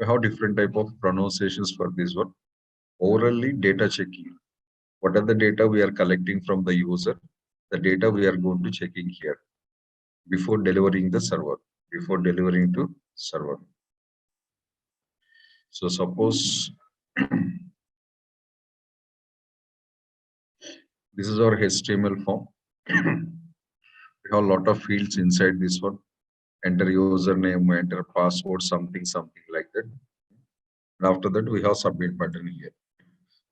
have different type of pronunciations for this one. Orally data checking. What are the data we are collecting from the user? The data we are going to checking here before delivering the server, before delivering to server. So suppose this is our HTML form. We have a lot of fields inside this one. Enter username, enter password, something like that. And after that, we have submit button here.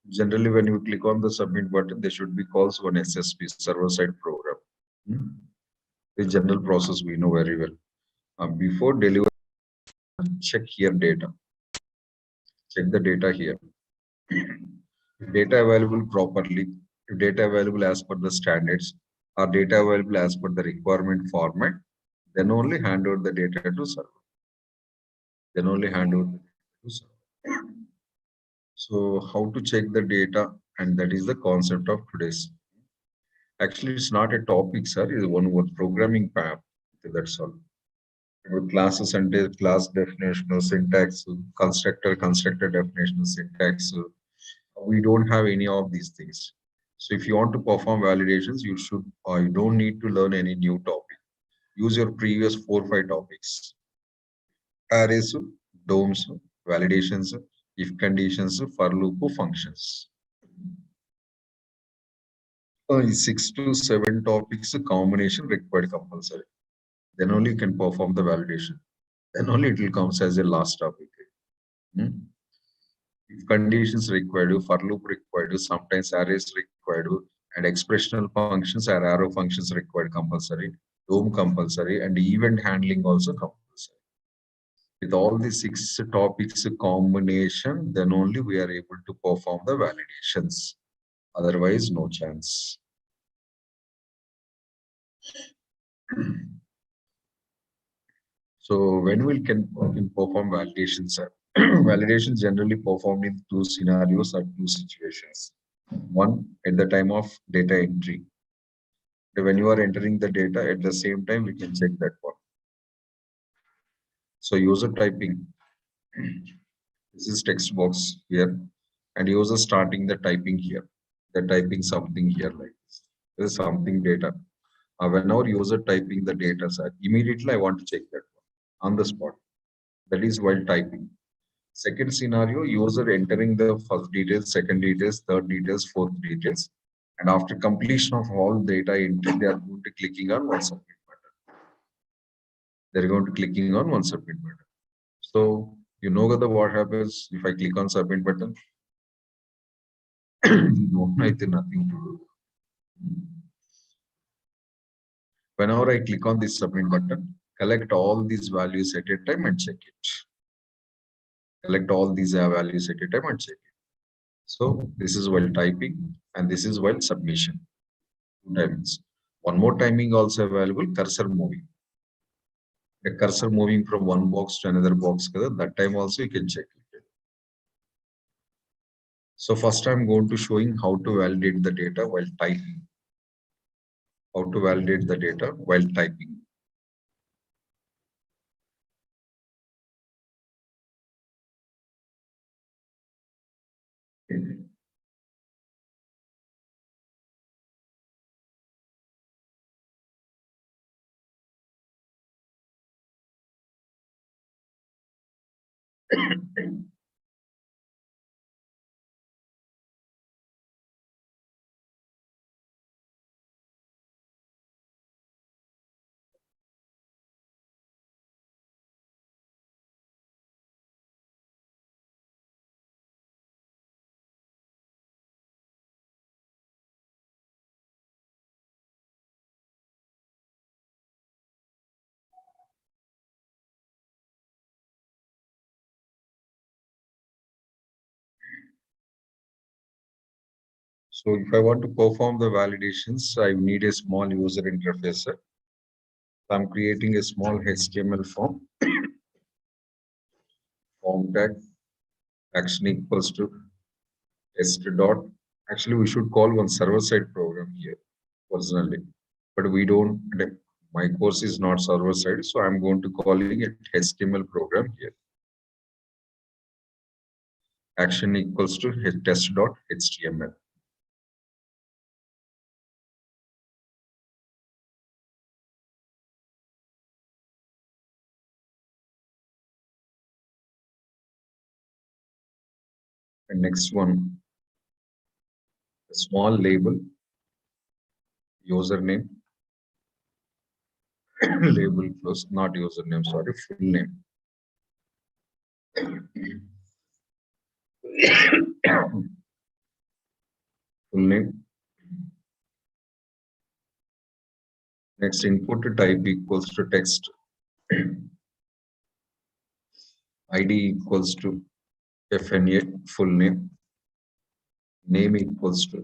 Generally, when you click on the submit button, there should be calls one SSP, server-side program. The general process we know very well. Before deliver, check here data. Check the data here. If data available properly, if data available as per the standards, or data available as per the requirement format, then only hand over the data to server. Then only hand over the data to server. So how to check the data, and that is the concept of today's. Actually, it's not a topic, sir. It's one word programming path. That's all. With classes and class definition of syntax, constructor definition of syntax. We don't have any of these things. So if you want to perform validations, you should, or you don't need to learn any new topic. Use your previous 4 or 5 topics. Arrays, DOMs, validations, if conditions, for loop functions. 6 to 7 topics combination required compulsory. Then only you can perform the validation. Then only it will come as a last topic. If conditions required, for loop required, sometimes arrays required, and expressional functions or arrow functions required compulsory, DOM compulsory, and event handling also compulsory. With all the 6 topics combination, then only we are able to perform the validations. Otherwise, no chance. So when we can perform validations, validations generally performed in 2 scenarios or 2 situations. One, at the time of data entry. When you are entering the data, at the same time, we can check that one. So user typing, this is text box here, and user starting the typing here. They're typing something here like this. There is something data. Whenever user typing the data set, immediately I want to check that one on the spot. That is while typing. Second scenario, user entering the first details, second details, third details, fourth details. And after completion of all data entry, they are going to clicking on one submit button. They're going to clicking on one submit button. So you know what happens if I click on submit button? No, I think nothing to do. Whenever I click on this submit button, collect all these values at a time and check it. Collect all these values at a time and check it. So this is while typing and this is while submission. 2 timings. One more timing also available, cursor moving. The cursor moving from one box to another box, that time also you can check it. So first I'm going to showing how to validate the data while typing. How to validate the data while typing. So if I want to perform the validations, I need a small user interface. So I'm creating a small HTML form. Form tag action equals to test dot. Actually, we should call one server-side program here personally, but we don't. My course is not server-side, so I'm going to calling it HTML program here. Action equals to test.html. And next one, a small label, username, label close, not username, sorry, full name. Full name. Next, input type equals to text. ID equals to FNA, full name. Name equals to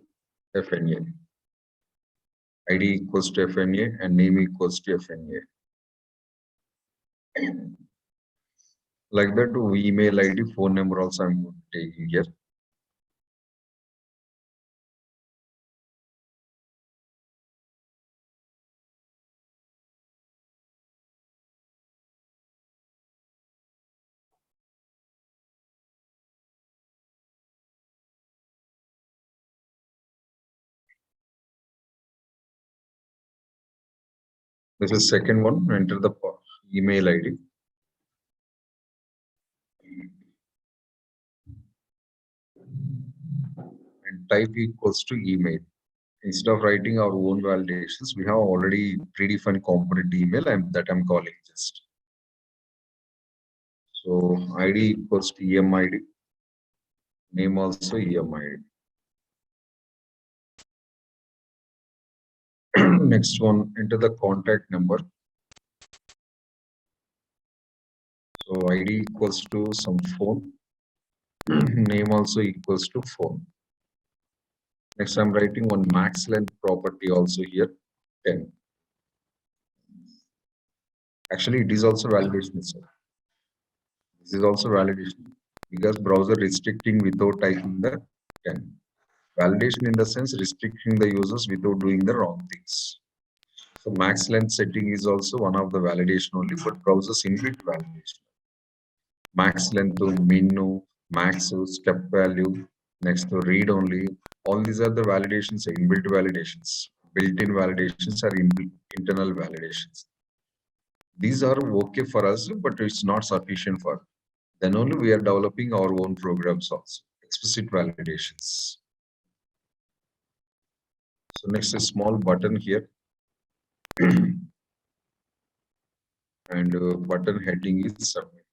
FNA. ID equals to FNA and name equals to FNA. Like that, email ID, phone number also I'm taking here. This is second one, enter the email ID. And type equals to email. Instead of writing our own validations, we have already predefined component email that I'm calling just. So ID equals to EMID, name also EMID. Next one, enter the contact number. So ID equals to some phone, name also equals to phone. Next, I'm writing one max length property also here, 10. Actually, it is also validation itself. This is also validation because browser restricting without typing the 10. Validation in the sense restricting the users without doing the wrong things. So max length setting is also one of the validation only, but browsers inbuilt validation. Max length to min, max step value, next to read only. All these are the validations, inbuilt validations. Built-in validations are internal validations. These are okay for us, but it's not sufficient for. Then only we are developing our own programs also, explicit validations. So next, a small button here. And button heading is submit.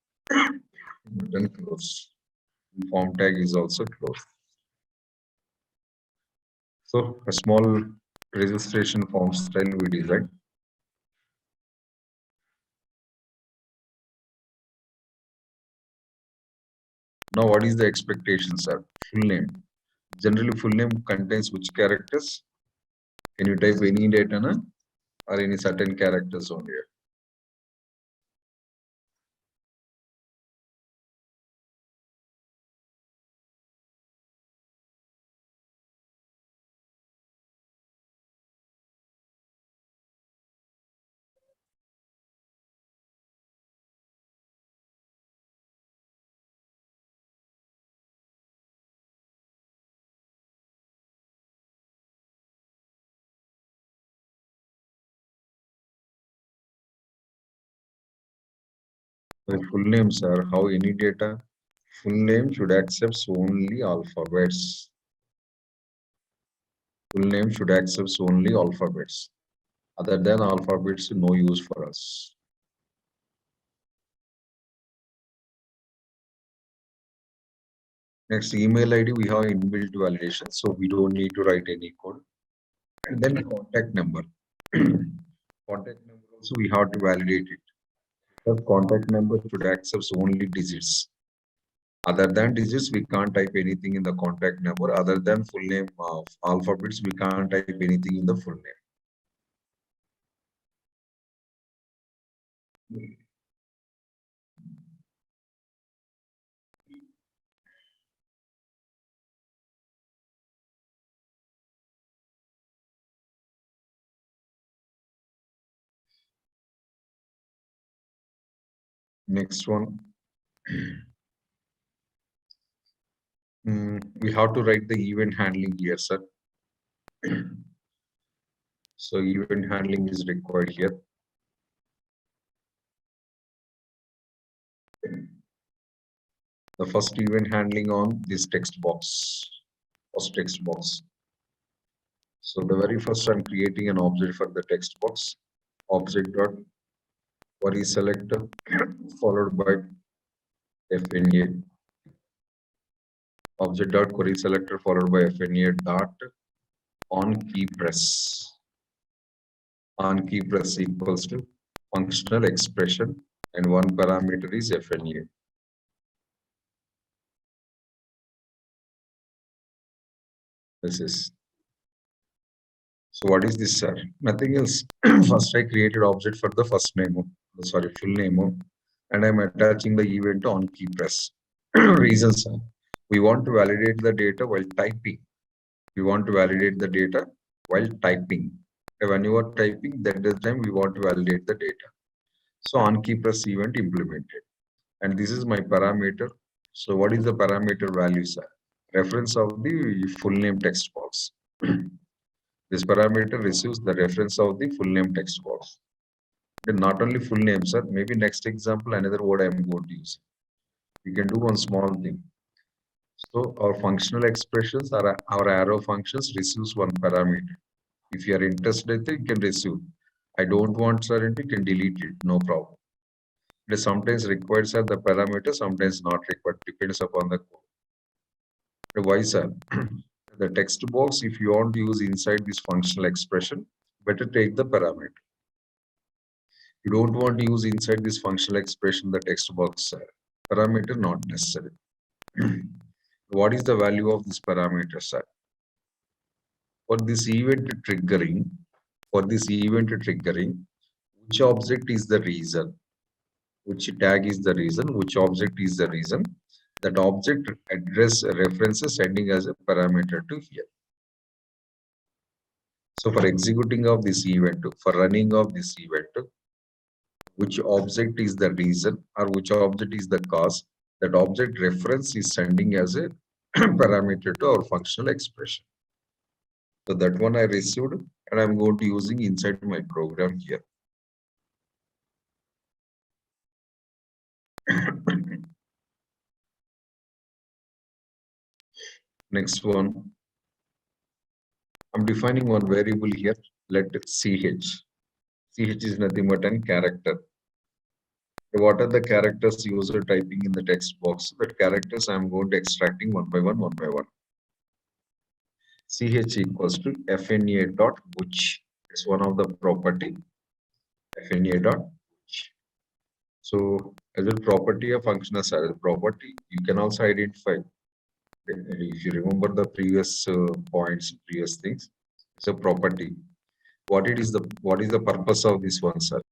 Button close. Form tag is also closed. So a small registration form style we design. Now, what is the expectation, sir? Full name. Generally, full name contains which characters? Can you type any data na? Or any certain characters only? The full names are how any data. Full name should accept only alphabets. Full name should accept only alphabets. Other than alphabets, no use for us. Next, email ID, we have inbuilt validation, so we don't need to write any code. And then contact number. Contact number also we have to validate it. The contact number should accept only digits. Other than digits, we can't type anything in the contact number. Other than full name of alphabets, we can't type anything in the full name. Next one. We have to write the event handling here, sir. So event handling is required here. The first event handling on this text box, first text box. So the very first I'm creating an object for the text box, object dot query selector followed by FNA, object dot query selector followed by FNA dot on key press. On key press equals to functional expression and one parameter is FNA. This is. So what is this, sir? Nothing else. First I created object for the first name, sorry, full name, and I'm attaching the event on key press. Reasons are, we want to validate the data while typing. We want to validate the data while typing. When you are typing, that is time we want to validate the data. So on key press event implemented. And this is my parameter. So what is the parameter value, sir? Reference of the full name text box. This parameter receives the reference of the full name text box. Then not only full name, sir, maybe next example, another word I am going to use. We can do one small thing. So our functional expressions are our arrow functions receives one parameter. If you are interested, you can receive. I don't want, sir, and you can delete it, no problem. It is sometimes required, sir, the parameter, sometimes not required, depends upon the code. Why, sir? The text box, if you want to use inside this functional expression, better take the parameter. You don't want to use inside this functional expression the text box, parameter not necessary. What is the value of this parameter, sir? For this event triggering, which object is the reason? Which tag is the reason? Which object is the reason? That object address references sending as a parameter to here. So for executing of this event, for running of this event, which object is the reason or which object is the cause, that object reference is sending as a parameter to our functional expression. So that one I received and I'm going to using inside my program here. Next one, I'm defining one variable here. Let it ch. Ch is nothing but a character. What are the characters user typing in the text box? That characters I'm going to extracting one by one, ch equals to fna dot which is one of the property fna dot which. So as a property, a function as a property, you can also identify. If you remember the previous points, previous things, it's a property. What is the purpose of this one, sir?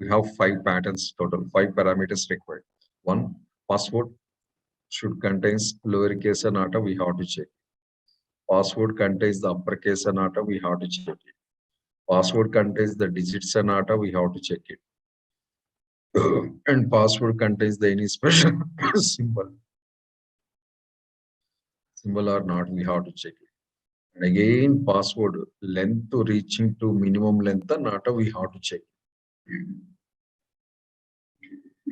We have 5 patterns total, 5 parameters required. One, password should contains lowercase and nata, we have to check. Password contains the uppercase and nata, we have to check it. Password contains the digits and nata, we have to check it. And password contains the any special symbol. Symbol or not, we have to check it. And again, password length to reaching to minimum length and nata, we have to check.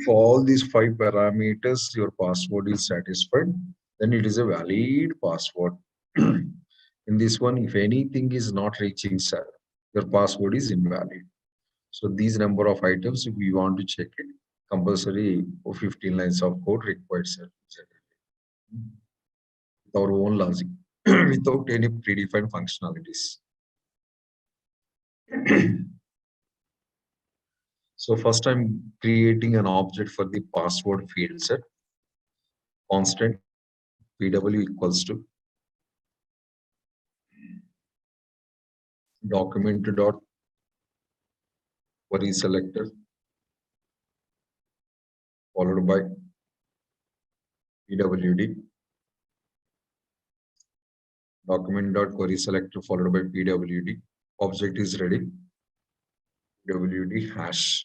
For all these 5 parameters, your password is satisfied, then it is a valid password. In this one, if anything is not reaching, sir, your password is invalid. So these number of items, if we want to check it, compulsory 15 lines of code required, sir. With our own logic, without any predefined functionalities. So first I'm creating an object for the password field set. Constant pw equals to document dot query selector followed by pwd document dot query selector followed by pwd. Object is ready. pwd hash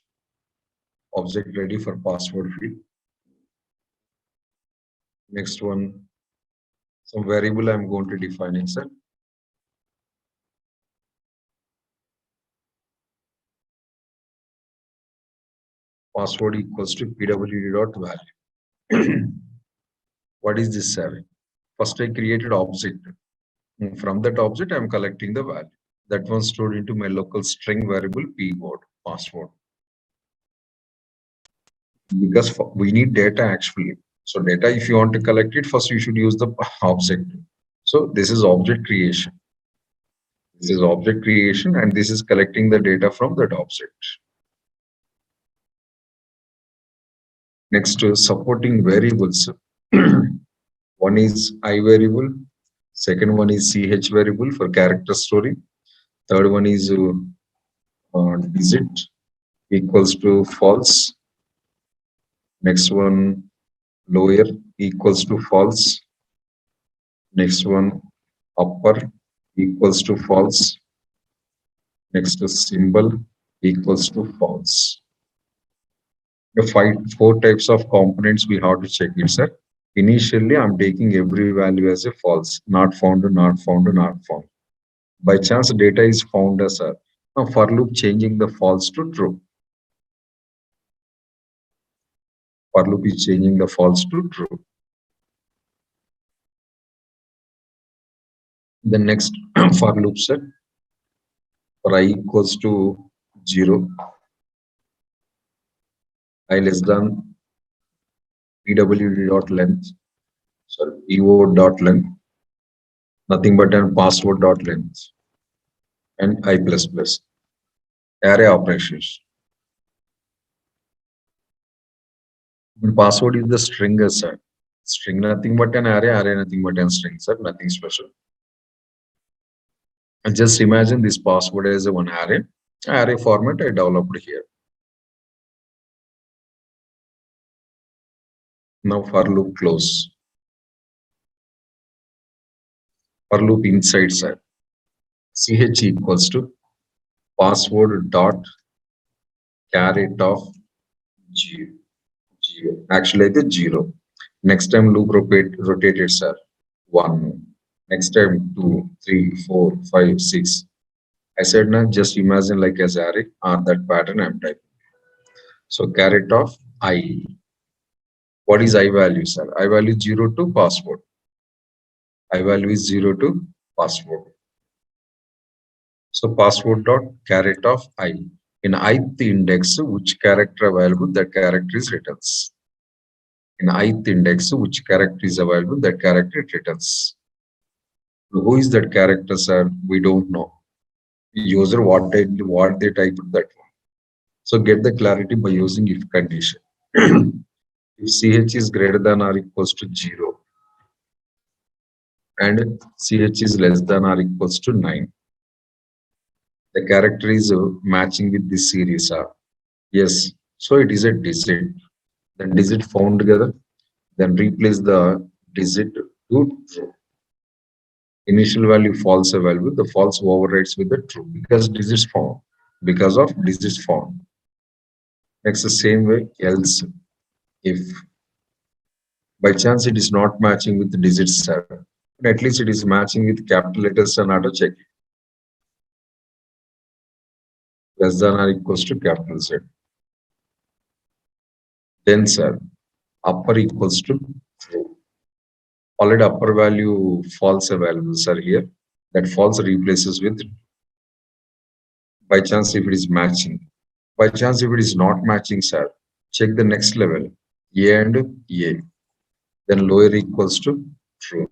object ready for password field. Next one, some variable I'm going to define it, sir. Password equals to pwd dot value. What is this having? First I created object. From that object I'm collecting the value. That one stored into my local string variable pword password. Because we need data actually. So data, if you want to collect it, first you should use the object. So this is object creation. This is object creation and this is collecting the data from that object. Next, supporting variables. One is I variable, second one is ch variable for character storing, third one is digit equals to false. Next one, lower equals to false. Next one, upper equals to false. Next symbol equals to false. The 4 types of components we have to check it, sir. Initially, I'm taking every value as a false, not found, not found, not found. By chance, data is found as a for loop changing the false to true. For loop is changing the false to true. The next for loop set for I equals to 0, I less than pwd dot length, sorry, pword dot length, nothing but an password dot length, and I plus plus. Array operations. When password is the string as sir. String nothing but an array, array nothing but an string, sir, nothing special. And just imagine this password as a one array format I developed here. Now for loop close. For loop inside sir. ch equals to password dot caret of 0. Actually the 0. Next time loop rotated sir. 1. Next time 2, 3, 4, 5, 6. I said now just imagine like as array or that pattern I'm typing. So caret of I. What is I value, sir? I value 0 to password. I value is 0 to password. So password dot caret of I. In ith index, which character available, that character is returns. In ith index, which character is available, that character returns. Who is that character, sir? We don't know. User what they typed that one. So get the clarity by using if condition. If ch is greater than or equals to 0 and ch is less than or equals to 9, the character is matching with this series. Yes. So it is a digit. Then digit found together. Then replace the digit to true. Initial value false available. The false overrides with the true because digits found. Because of digits found. Next, the same way else. If by chance it is not matching with the digits 7, at least it is matching with capital letters and auto check less than or equals to capital Z. Then sir, upper equals to true. Already upper value false available sir here. That false replaces with by chance if it is matching. By chance if it is not matching sir, check the next level A and A. Then lower equals to true.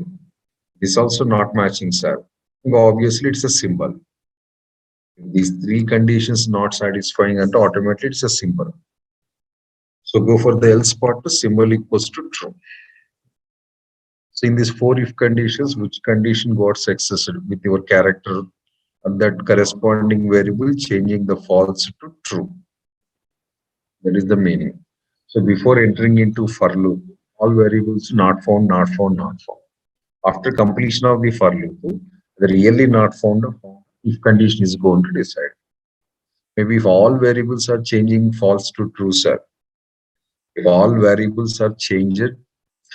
This also not matching sir. Obviously it's a symbol. If these three conditions not satisfying and automatically it's a symbol. So go for the else part, the symbol equals to true. So in these four if conditions, which condition got successed with your character and that corresponding variable changing the false to true. That is the meaning. So before entering into for loop, all variables not found, not found, not found. After completion of the for loop, the really not found if condition is going to decide. Maybe if all variables are changing false to true, sir. If all variables are changed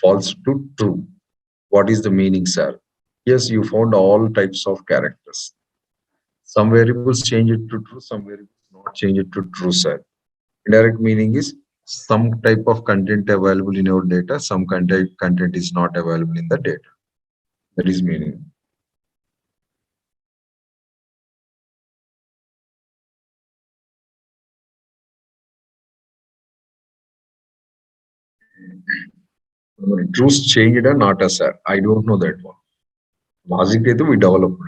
false to true, what is the meaning, sir? Yes, you found all types of characters. Some variables change it to true, some variables not change it to true, sir. Indirect meaning is some type of content available in your data, some content is not available in the data. That is meaning. Truths changed or not, sir? I don't know that one. Logic అయితే we developed.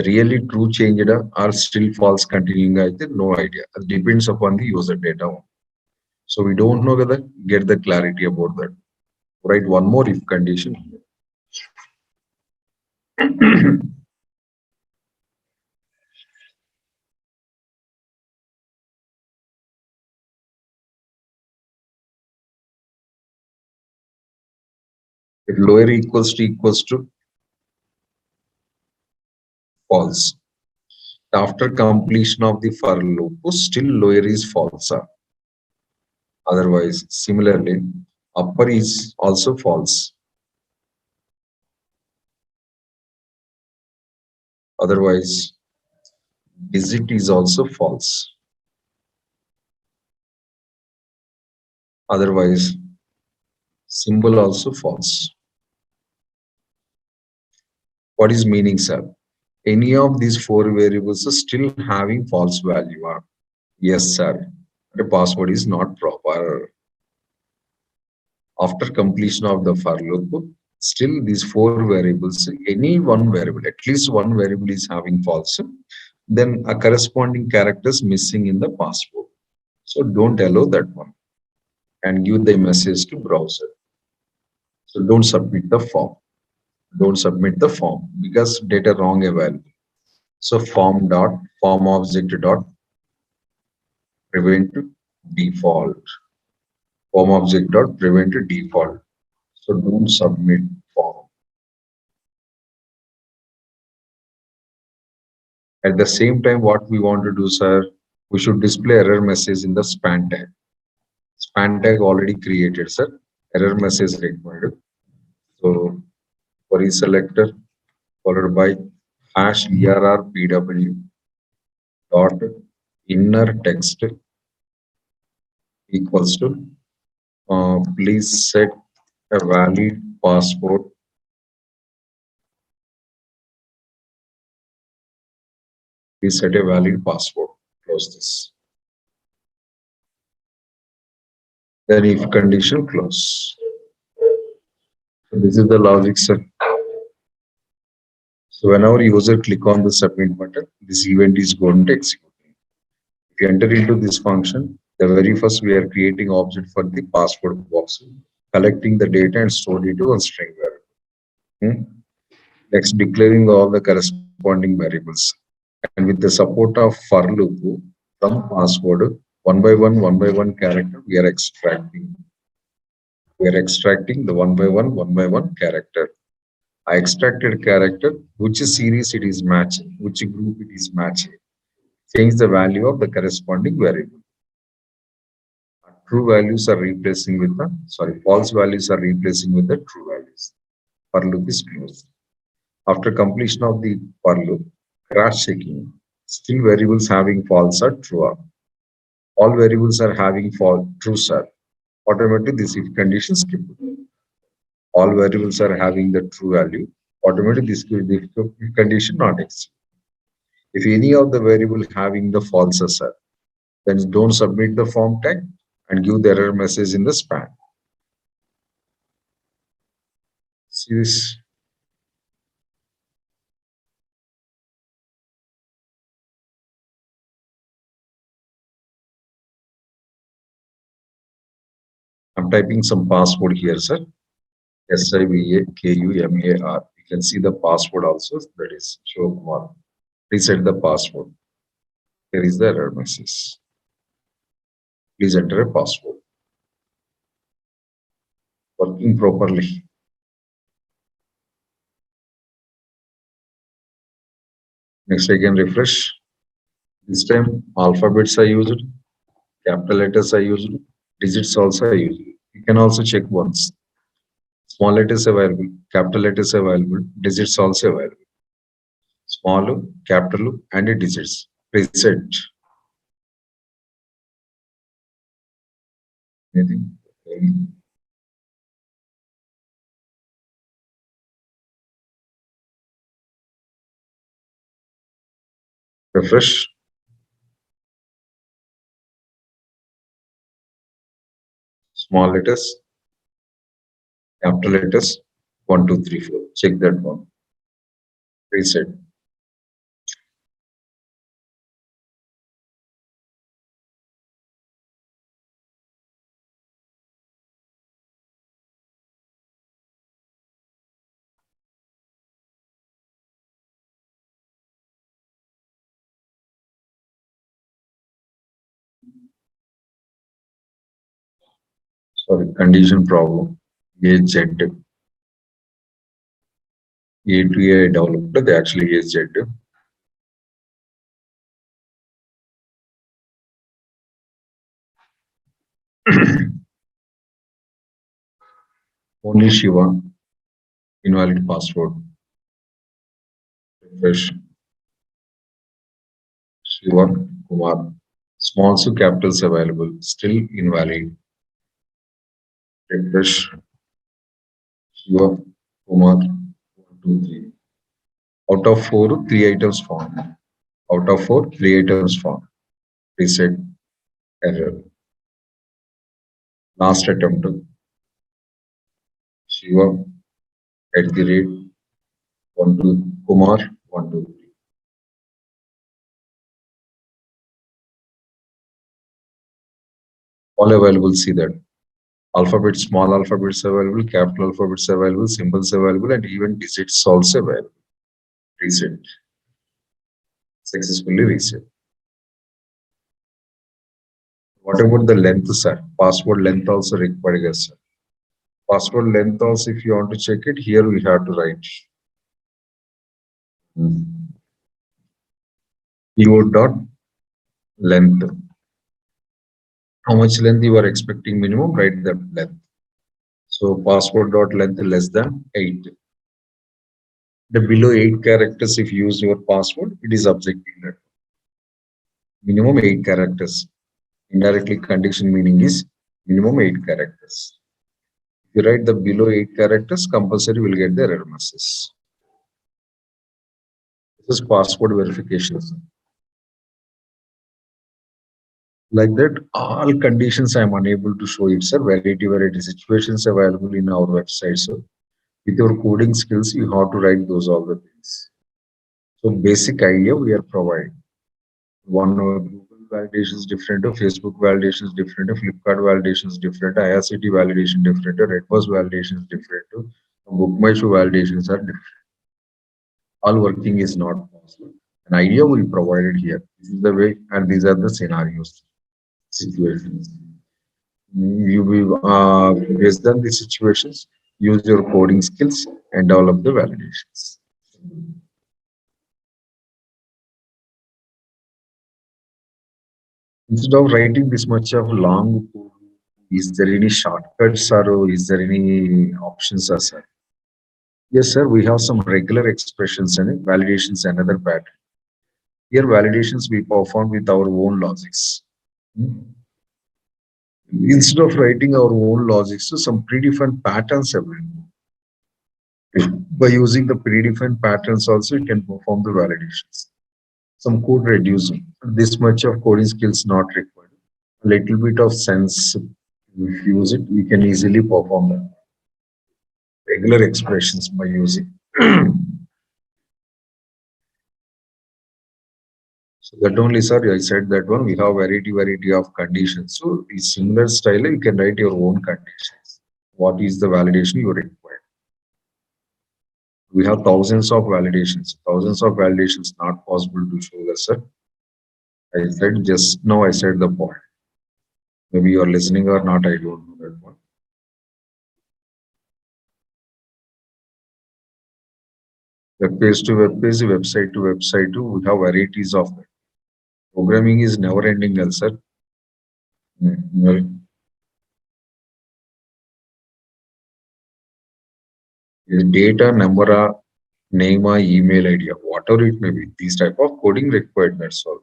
Really true changed or still false continuing అయితే no idea. It depends upon the user data. So we don't know whether get the clarity about that. Write one more if condition. If lower equals to false. After completion of the for loop, still lower is false. Otherwise, similarly, upper is also false. Otherwise, digit is also false. Otherwise, symbol also false. What is meaning, sir? Any of these four variables are still having false value. Yes, sir. The password is not proper. After completion of the for loop, still these four variables, any one variable, at least one variable is having false, then a corresponding character is missing in the password. So don't allow that one and give the message to browser. So don't submit the form. Don't submit the form because data wrong available. So form object dot prevent default. Form object dot prevent default. So don't submit form. At the same time, what we want to do, sir, we should display error message in the span tag. Span tag already created, sir. Error message required. So query selector followed by hash errpw dot inner text equals to please set a valid password. Please set a valid password. Close this. Then if condition close. So this is the logic, sir. So whenever user click on the submit button, this event is going to execute. If you enter into this function, the very first we are creating object for the password box, collecting the data and stored into a string variable. Next, declaring all the corresponding variables. And with the support of for loop from password, one by one character we are extracting. We are extracting the one by one character. I extracted character, which series it is matching, which group it is matching. Change the value of the corresponding variable. True values are replacing with the, sorry, false values are replacing with the true values. For loop is closed. After completion of the for loop, cross checking, still variables having false are true are. All variables are having false true are. Automatically this if condition skip. All variables are having the true value. Automatically this if condition not exist. If any of the variable having the falses are, then don't submit the form tag and give the error message in the span. See this. I'm typing some password here, sir. SIVAKUMAR. You can see the password also. That is Shivkumar. Reset the password. Here is the error message. Please enter a password. Working properly. Next, I can refresh. This time, alphabets are used, capital letters are used, digits also are used. You can also check once. Small letters available, capital letters available, digits also available. Small, capital, and digits. Reset. Anything? Refresh. Small letters, capital letters, 1, 2, 3, 4. Check that one. Reset. Sorry, condition problem. A Z. A to A developed, they actually A Z. Only Shiva, invalid password. Refresh. Shiva Kumar. Small to capitals available, still invalid. Refresh. Shiva Kumar. 1, 2, 3. Out of 4, 3 items found. Out of 4, 3 items found. Reset. Error. Last attempt. Shiva at the rate 1, 2, Kumar 1, 2, 3. All available, see that. Alphabets, small alphabets available, capital alphabets available, symbols available, and even digits also available. Reset. Successfully reset. What about the length, sir? Password length also required, yes, sir. Password length also, if you want to check it, here we have to write keyword dot length. How much length you are expecting minimum, write that length. So password dot length less than 8. The below 8 characters, if you use your password, it is objecting that. Minimum 8 characters. Indirectly condition meaning is minimum 8 characters. If you write the below 8 characters, compulsory will get the error message. This is password verification. Like that, all conditions I am unable to show. It's a variety situations available in our website. So with your coding skills, you have to write those all the things. So basic idea we are providing. One Google validation is different, Facebook validation is different, Flipkart validation is different, IRCT validation different, Redbus validation is different, BookMyShow validations are different. All working is not possible. An idea we provided here. This is the way, and these are the scenarios. situations. You will, based on the situations, use your coding skills and develop the validations. Instead of writing this much of long code, is there any shortcuts or is there any options, sir? Yes, sir. We have some regular expressions and validations, another pattern. Here, validations we perform with our own logics. Hmm. Instead of writing our own logics, so some predefined patterns available. By using the predefined patterns also, you can perform the validations. Some code reducing. This much of coding skills not required. A little bit of sense, if you use it, we can easily perform that. Regular expressions by using. So that only, sir, I said that one, we have variety of conditions. So in similar style, you can write your own conditions. What is the validation you require? We have thousands of validations not possible to show that, sir. I said just now, I said the point. Maybe you are listening or not, I don't know that one. Web page to web page, website to website, we have varieties of that. Programming is never ending, sir. Mm, data, number, name, email ID, whatever it may be. These type of coding required, that's all.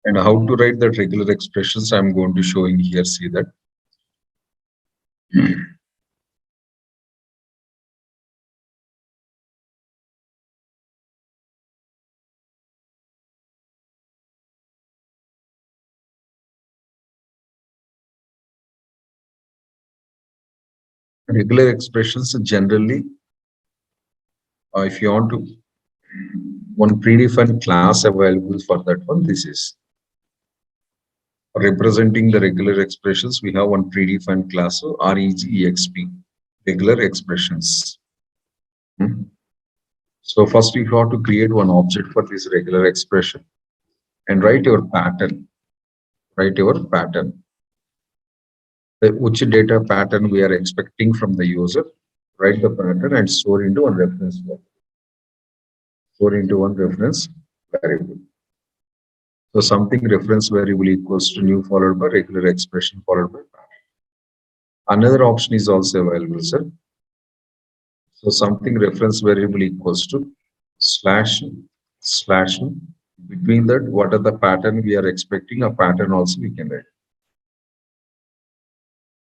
And how to write that regular expressions, I'm going to show in here, see that. Regular expressions generally, if you want to, one predefined class available for that one, this is representing the regular expressions. We have one predefined class, so REGEXP, regular expressions. Hmm. So first you have to create one object for this regular expression and write your pattern. Write your pattern. Which data pattern we are expecting from the user. Write the pattern and store into one reference variable. Store into one reference variable. So something reference variable equals to new followed by regular expression followed by pattern. Another option is also available, sir. So something reference variable equals to slash slash. Between that, what are the pattern we are expecting? A pattern also we can write.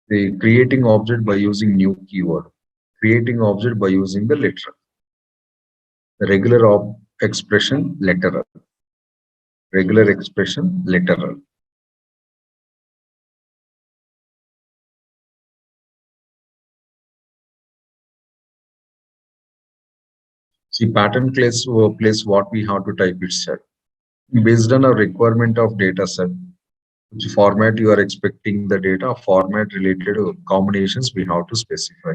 The creating object by using new keyword. Creating object by using the literal. The regular expression literal. Regular expression literal. See, pattern place what we have to type it, sir. Based on a requirement of data set, which format you are expecting the data, format related combinations we have to specify.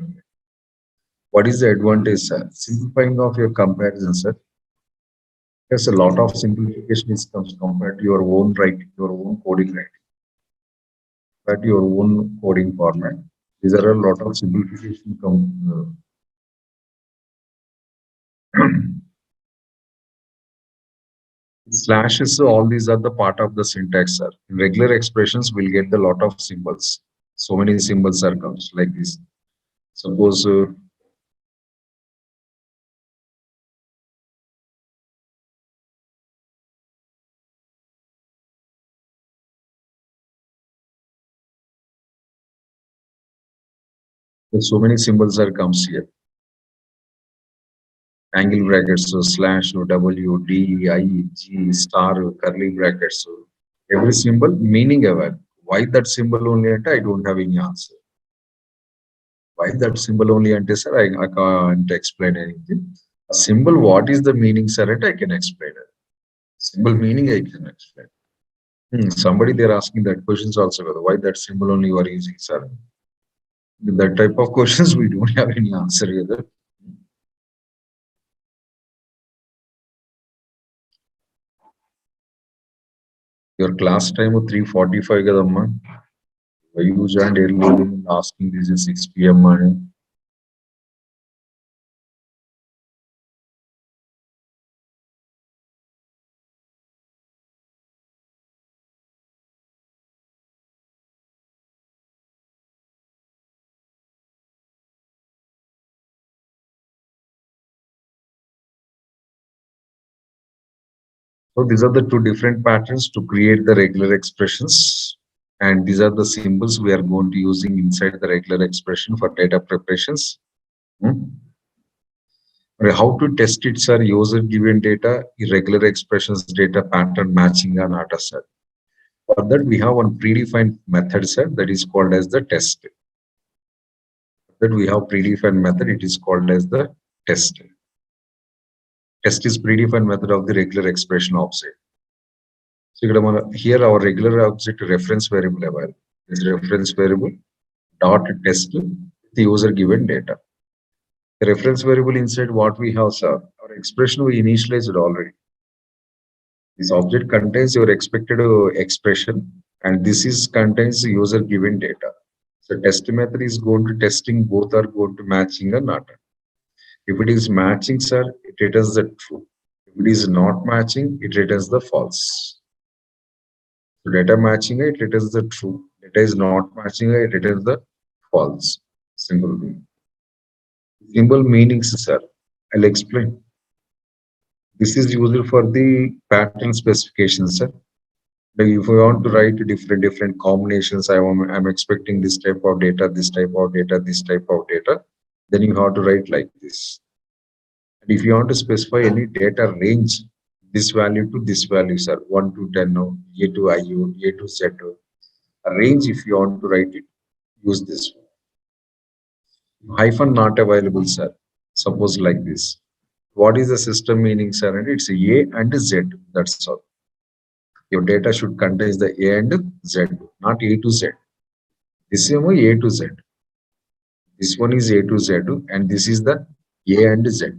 What is the advantage, sir? Simplifying of your comparison, sir. There's a lot of simplification is comes compared to your own writing, your own coding writing, that your own coding format. These are a lot of simplification come. Slashes, so all these are the part of the syntax, sir. In regular expressions, we'll get the lot of symbols. So many symbols are comes like this. Suppose So many symbols are comes here. Angle brackets, so slash, so W, D, I, G, star, curly brackets. So every symbol meaning ever. Why that symbol only ante I don't have any answer. Why that symbol only ante sir I can't explain anything. A symbol, what is the meaning sir ante I can explain it. Symbol meaning I can explain. Somebody they're asking that questions also. Why that symbol only you are using sir? That type of questions we don't have any answer either. Your class time 3:45 kadamma. Why you joined early and asking this is 6 p.m. and so these are the two different patterns to create the regular expressions. And these are the symbols we are going to using inside the regular expression for data preparations. Hmm. How to test it, sir? User given data, irregular expressions, data pattern matching and data set. For that, we have one predefined method, sir, that is called as the test. That we have predefined method, it is called as the test. Test is predefined method of the regular expression object. So here our regular object reference variable available. This reference variable dot test the user given data. The reference variable inside what we have, sir, our expression we initialized already. This object contains your expected expression, and this is contains user given data. So test method is going to testing both are going to matching or not. If it is matching, sir, it returns the true. If it is not matching, it returns the false. So data matching it returns the true. Data is not matching it returns the false. Simple thing. Symbol meanings, sir. I'll explain. This is used for the pattern specifications, sir. Like if I want to write different combinations, I'm expecting this type of data, this type of data, this type of data, then you have to write like this. And if you want to specify any data range, this value to this value, sir, 1 to 10, no, A to IU, A to Z, a range if you want to write it, use this one. Hyphen not available, sir. Suppose like this. What is the system meaning, sir? And it's A and Z. That's all. Your data should contain the A and Z, not A to Z. This is A to Z. This one is A to Z, and this is the A and Z.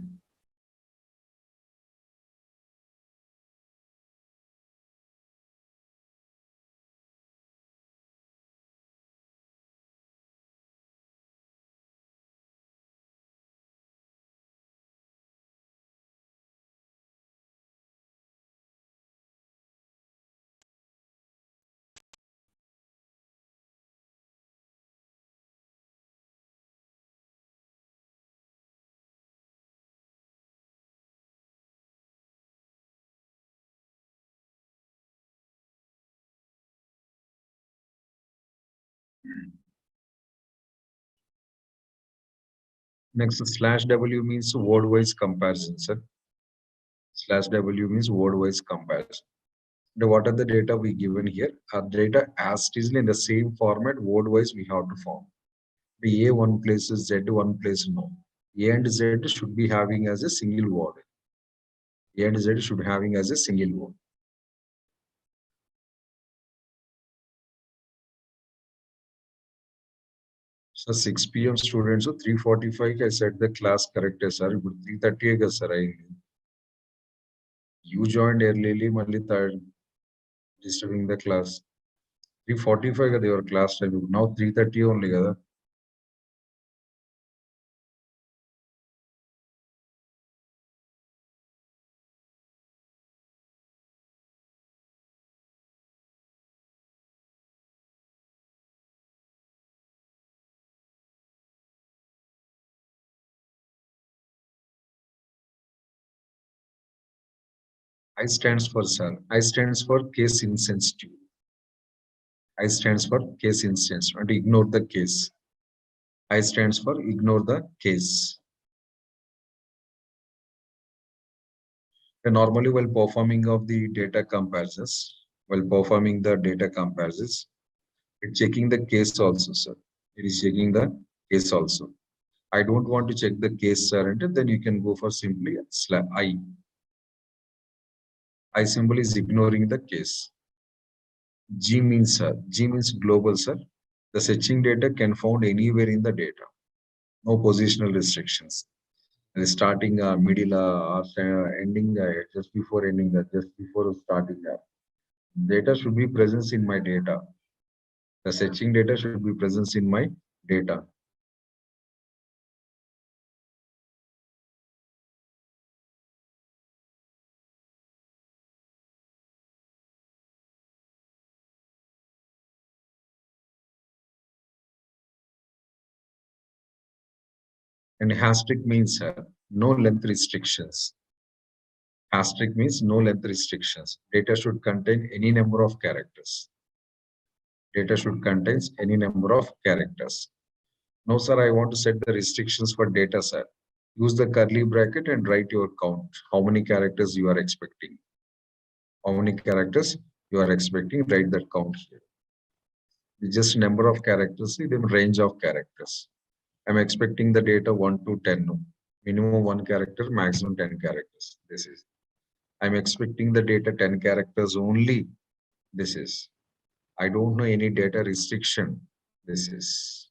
Next, slash W means word-wise comparison, sir. Slash W means word-wise comparison. The what are the data we given here? Are data as it is in the same format, word-wise we have to form. The A one place is Z one place no. A and Z should be having as a single word. A and Z should having as a single word. So 6 p.m. students, so 3:45 I said the class correct, sir. But 3:30 sir. You joined early, Mali third disturbing the class. 3:45 your class time. Now 3:30 only. Kada. I stands for sir. I stands for case insensitive. I stands for case insensitive. And ignore the case. I stands for ignore the case. And normally while performing of the data comparisons, it's checking the case also, sir. It is checking the case also. I don't want to check the case, sir, and then you can go for simply I. I symbol is ignoring the case. G means, sir. G means global, sir. The searching data can found anywhere in the data. No positional restrictions. Starting, middle, ending, just before ending, just before starting. Data should be present in my data. The searching data should be present in my data. And hashtag means no length restrictions. Asterisk means no length restrictions. Data should contain any number of characters. Data should contain any number of characters. No, sir, I want to set the restrictions for data, sir. Use the curly bracket and write your count. How many characters you are expecting? How many characters you are expecting? Write that count here. It's just number of characters, the range of characters. I'm expecting the data 1 to 10. No? Minimum 1 character, maximum 10 characters. This is. I'm expecting the data 10 characters only. This is. I don't know any data restriction. This is.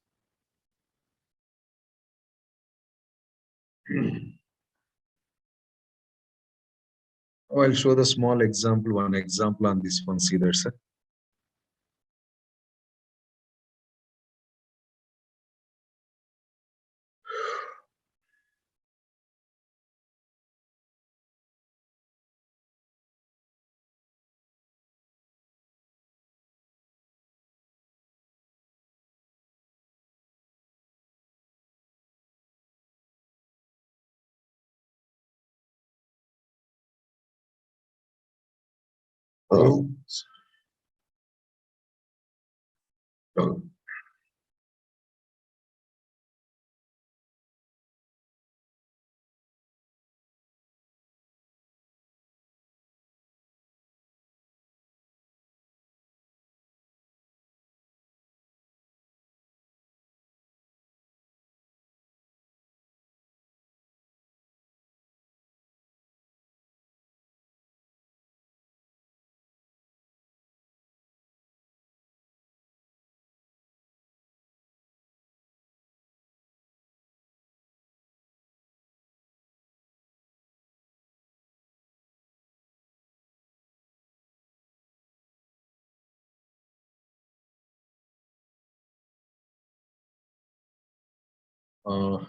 Oh, I'll show the small example, one example on this one. See that, sir. Oh. Oh.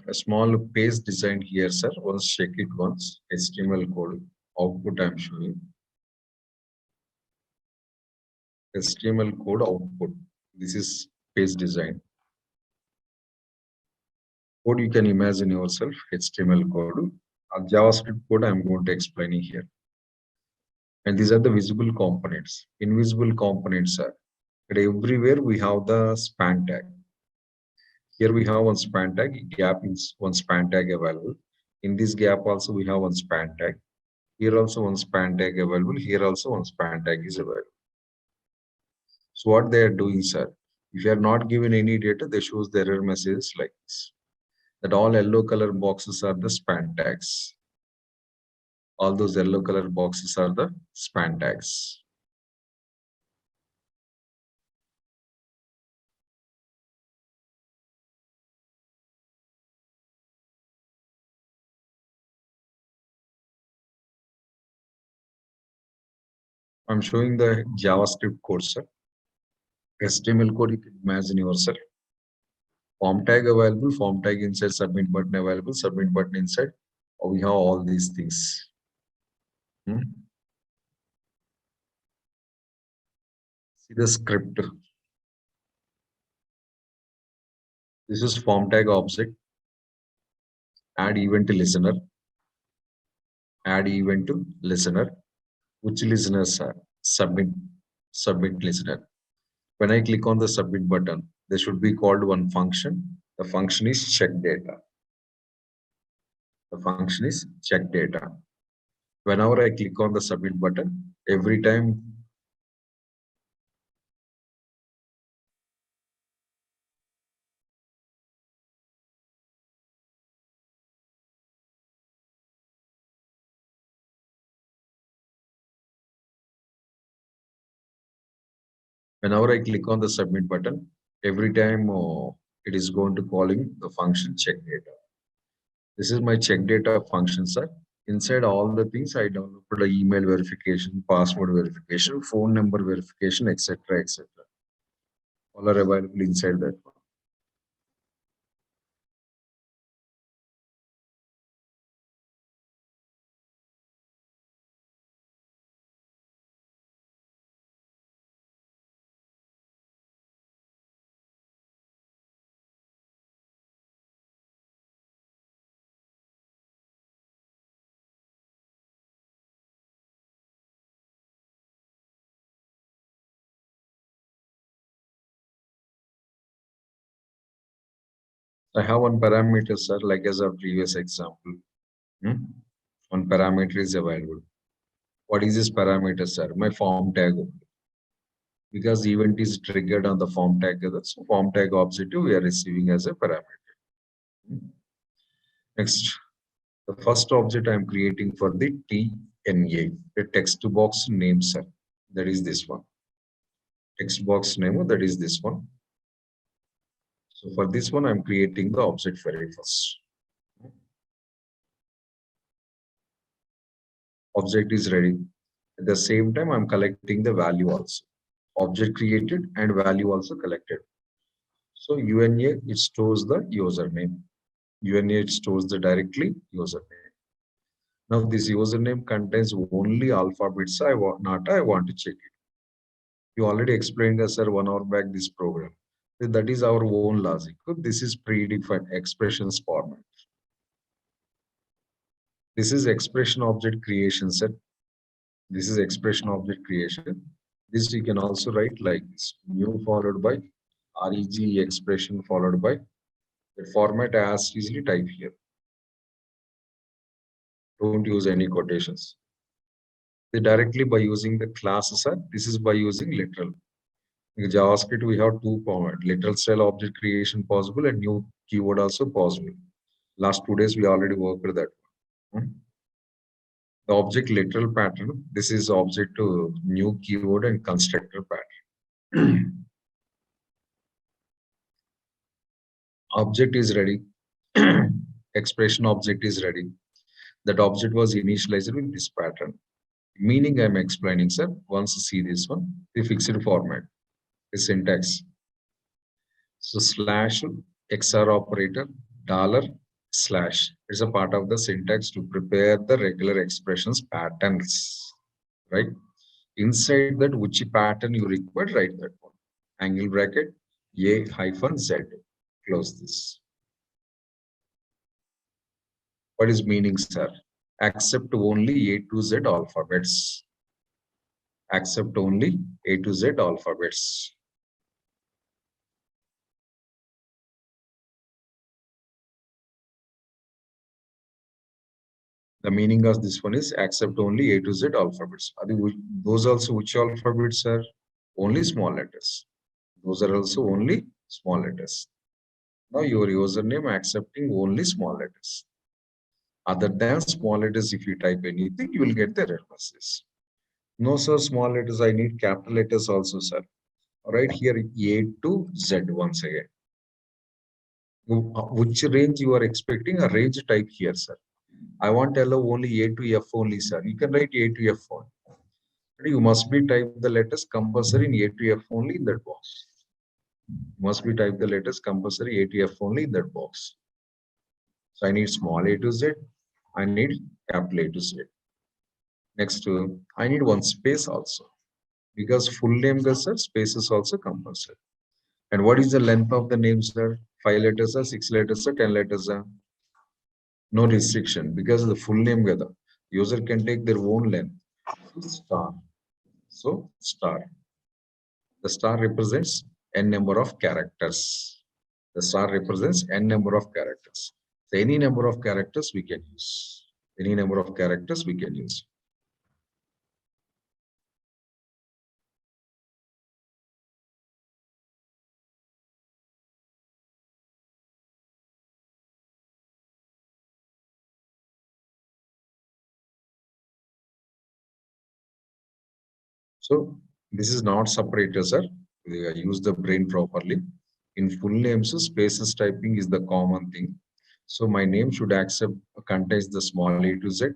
A small page design here, sir. Once check it once. HTML code output I'm showing. HTML code output. This is page design. Code you can imagine yourself. HTML code. JavaScript code I'm going to explain here. And these are the visible components. Invisible components are. But everywhere we have the span tag. Here we have one span tag, gap is one span tag available. In this gap also we have one span tag. Here also one span tag available. Here also one span tag is available. So what they are doing, sir, if you are not given any data, they shows the error messages like this. That all yellow color boxes are the span tags. All those yellow color boxes are the span tags. I'm showing the JavaScript code, sir. HTML code, you can imagine yourself. Form tag available, form tag inside, submit button available, submit button inside. We have all these things. See the script. This is form tag object. Add event to listener. Add event to listener. Which listeners are submit listener. When I click on the submit button, there should be called one function. The function is check data. The function is check data. Whenever I click on the submit button, every time whenever I click on the submit button, every time it is going to calling the function check data. This is my check data function, sir. Inside all the things I downloaded the email verification, password verification, phone number verification, etc., etc. All are available inside that one. I have one parameter, sir, like as a previous example. Hmm? One parameter is available. What is this parameter, sir? My form tag. Because event is triggered on the form tag. So form tag object we are receiving as a parameter. Next, the first object I am creating for the TNA, the text box name, sir. That is this one. Text box name, that is this one. So for this one, I'm creating the object very first. Object is ready. At the same time, I'm collecting the value also. Object created and value also collected. So UNA, it stores the username. UNA, it stores the directly username. Now this username contains only alphabets I want to check it. You already explained us, sir, 1 hour back this program. That is our own logic. This is predefined expressions format. This is expression object creation, sir. This is expression object creation. This you can also write like this: new followed by reg expression followed by the format as easily type here. Don't use any quotations. Directly by using the classes, sir. This is by using literal. In JavaScript, we have two formats: literal style object creation possible and new keyword also possible. Last 2 days, we already worked with that one. The object literal pattern, this is object to new keyword and constructor pattern. Object is ready. Expression object is ready. That object was initialized with this pattern. Meaning I'm explaining, sir. Once you see this one, the fixed format, the syntax. So slash XR operator, dollar slash. It's a part of the syntax to prepare the regular expressions patterns, right? Inside that, which pattern you require, write that one. Angle bracket, A hyphen Z. Close this. What is meaning, sir? Accept only A to Z alphabets. Accept only A to Z alphabets. The meaning of this one is accept only A to Z alphabets. Those also which alphabets are only small letters. Those are also only small letters. Now your username accepting only small letters. Other than small letters, if you type anything, you will get the error message. No, sir, small letters, I need capital letters also, sir. All right, here A to Z once again. Which range you are expecting? A range type here, sir. I want to allow only A to F only, sir. You can write A to F only. You must be type the letters compulsory in A to F only in that box. Must be type the letters compulsory A to F only in that box. So I need small A to Z. I need capital A to Z. Next, I need one space also because full name, sir, space is also compulsory. And what is the length of the name, sir? 5 letters or 6 letters or 10 letters? No restriction because the full name, user can take their own length. Star. So star. The star represents n number of characters. The star represents n number of characters. So any number of characters we can use. Any number of characters we can use. So this is not separator, sir. We use the brain properly. In full names, spaces typing is the common thing. So my name should accept contains the small a to z.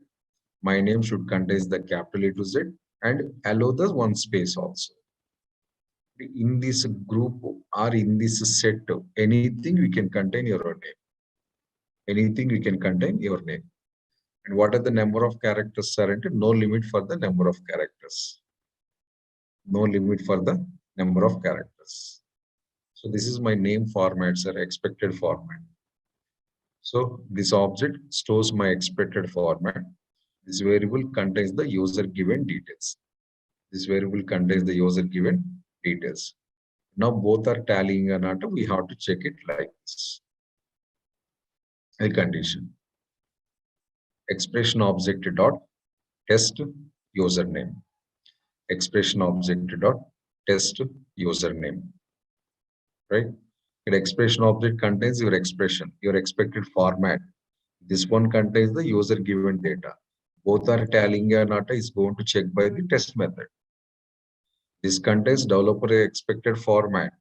My name should contain the capital A to Z and allow the one space also. In this group or in this set, anything we can contain your name. Anything we can contain your name. And what are the number of characters surrendered? No limit for the number of characters. No limit for the number of characters. So this is my name format, sir, expected format. So this object stores my expected format. This variable contains the user given details. This variable contains the user given details. Now both are tallying or not, we have to check it like this. A condition. Expression object dot test username. Expression object dot test username. Right? An expression object contains your expression, your expected format. This one contains the user given data. Both are tallying or not is going to check by the test method. This contains developer expected format.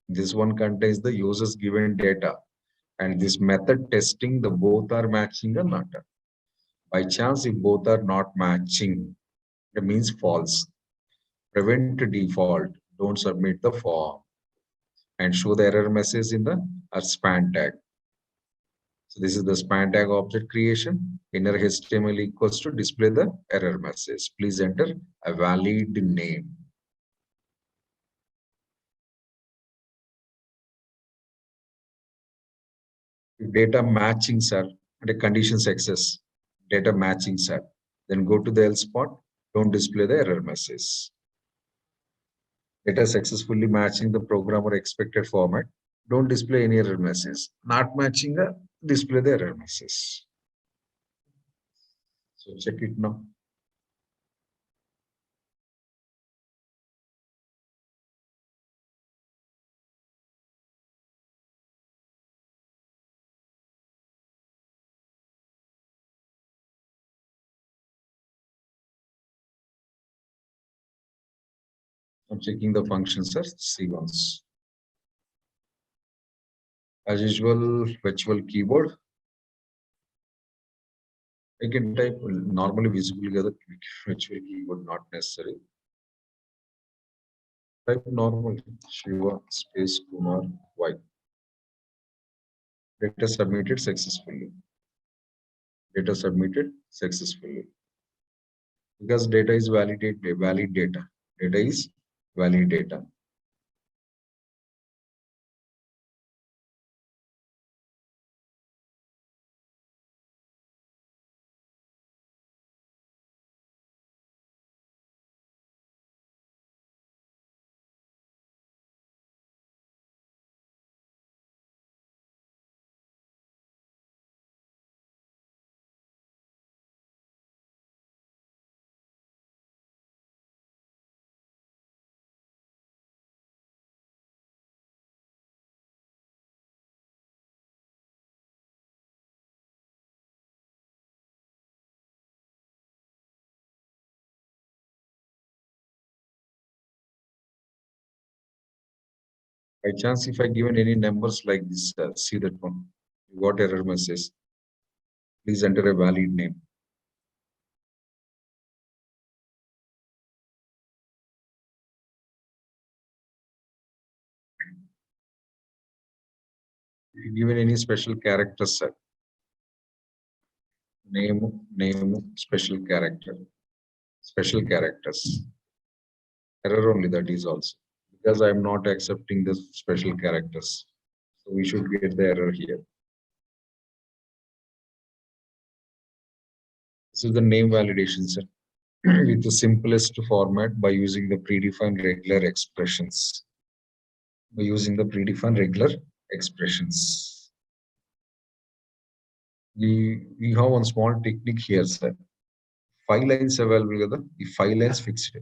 This one contains the user's given data. And this method testing the both are matching or not. By chance, if both are not matching, that means false. Prevent default. Don't submit the form. And show the error message in the span tag. So this is the span tag object creation. Inner HTML equals to display the error message. Please enter a valid name. If data matching, sir, and a condition success, data matching, sir, then go to the else spot. Don't display the error message. Data successfully matching the program or expected format. Don't display any error message. Not matching the display the error message. So check it now. I'm checking the functions, sir. See once. As usual, virtual keyboard. I can type normally visible together virtual keyboard, not necessary. Type normal Shiva space Kumar Y. Data submitted successfully. Data submitted successfully. Because data is valid data. Data is valid data. By chance, if I given any numbers like this, see that one. You got error message. Please enter a valid name. If you given any special characters, sir. Name, special character. Special characters. Error only that is also. Because I am not accepting the special characters. So we should get the error here. This is the name validation, sir. With the simplest format by using the predefined regular expressions. By using the predefined regular expressions. We have one small technique here, sir. 5 lines available together. The 5 lines fixed.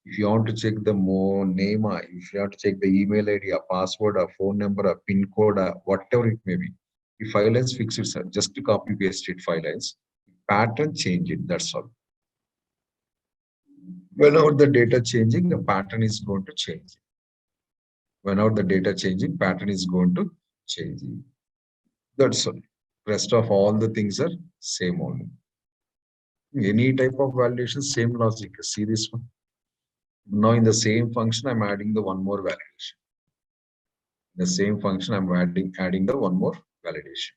If you want to check the more name, if you want to check the email ID, a password, a phone number, a pin code, whatever it may be, the 5 lines fixed, sir. Just to copy paste it 5 lines. Pattern change it. That's all. Whenever the data changing, the pattern is going to change. Whenever the data changing, pattern is going to change. That's all. Rest of all the things are same only. Any type of validation, same logic. See this one. Now in the same function, I'm adding the one more validation. The same function, I'm adding the one more validation.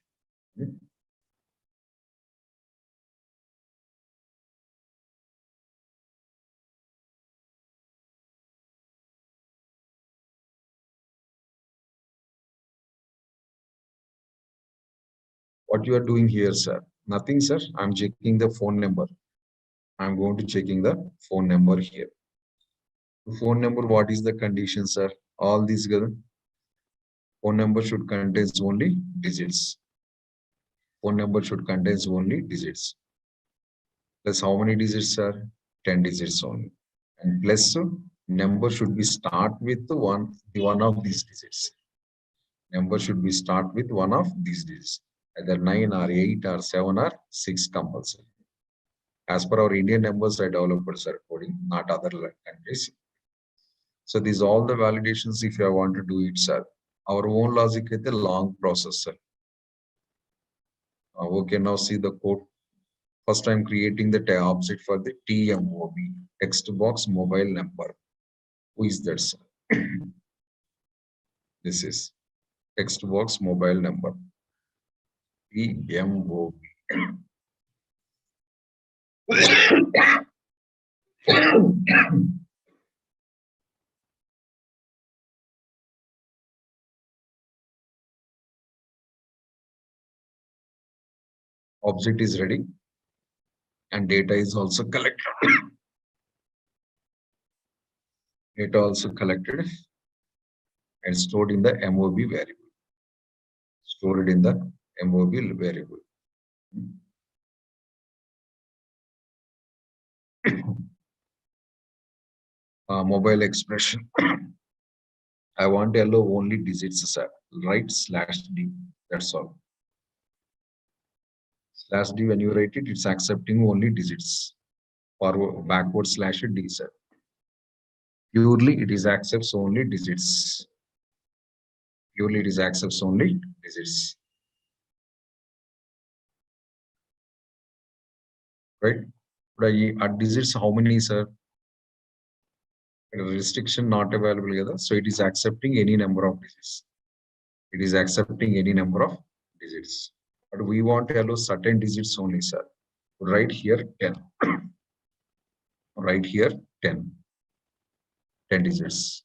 What you are doing here, sir? Nothing, sir. I'm checking the phone number. I'm going to checking the phone number here. The phone number, what is the condition, sir? All these given. Phone number should contain only digits. Phone number should contain only digits. Plus how many digits, sir? 10 digits only. And plus number should be start with one of these digits. Number should be start with one of these digits. Either 9 or 8 or 7 or 6 compulsory. As per our Indian numbers, I developers are coding, not other countries. So these all the validations if you want to do it, sir. Our own logic is a long process, sir. Okay, now see the code. First, I'm creating the object for the TMOB, text box mobile number. Who is that, sir? This is text box mobile number. TMOB. Object is ready and data is also collected. Data also collected and stored in the MOB variable. Stored in the MOB variable. Mobile expression. I want to allow only digits, sir. Write /D. That's all. /D, when you write it, it's accepting only digits. Forward, backward /D, sir. Purely, it is accepts only digits. Purely, it is accepts only digits. Right? At digits, how many, sir? Restriction not available here. So it is accepting any number of digits. It is accepting any number of digits. But we want to allow certain digits only, sir. Right here, 10. Right here, 10. 10 digits.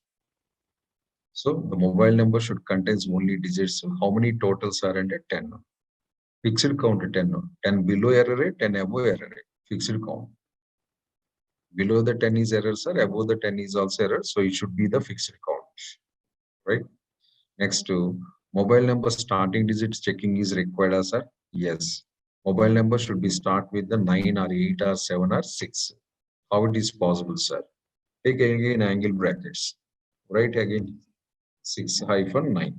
So the mobile number should contain only digits. So how many totals are under 10? Fixed count 10. 10 below error rate, 10 above error rate. Fixed count. Below the 10 is error, sir. Above the 10 is also error. So it should be the fixed count. Right? Next to mobile number starting digits checking is required, sir. Yes. Mobile number should be start with the 9 or 8 or 7 or 6. How it is possible, sir? Take again angle brackets. Write again 6-9.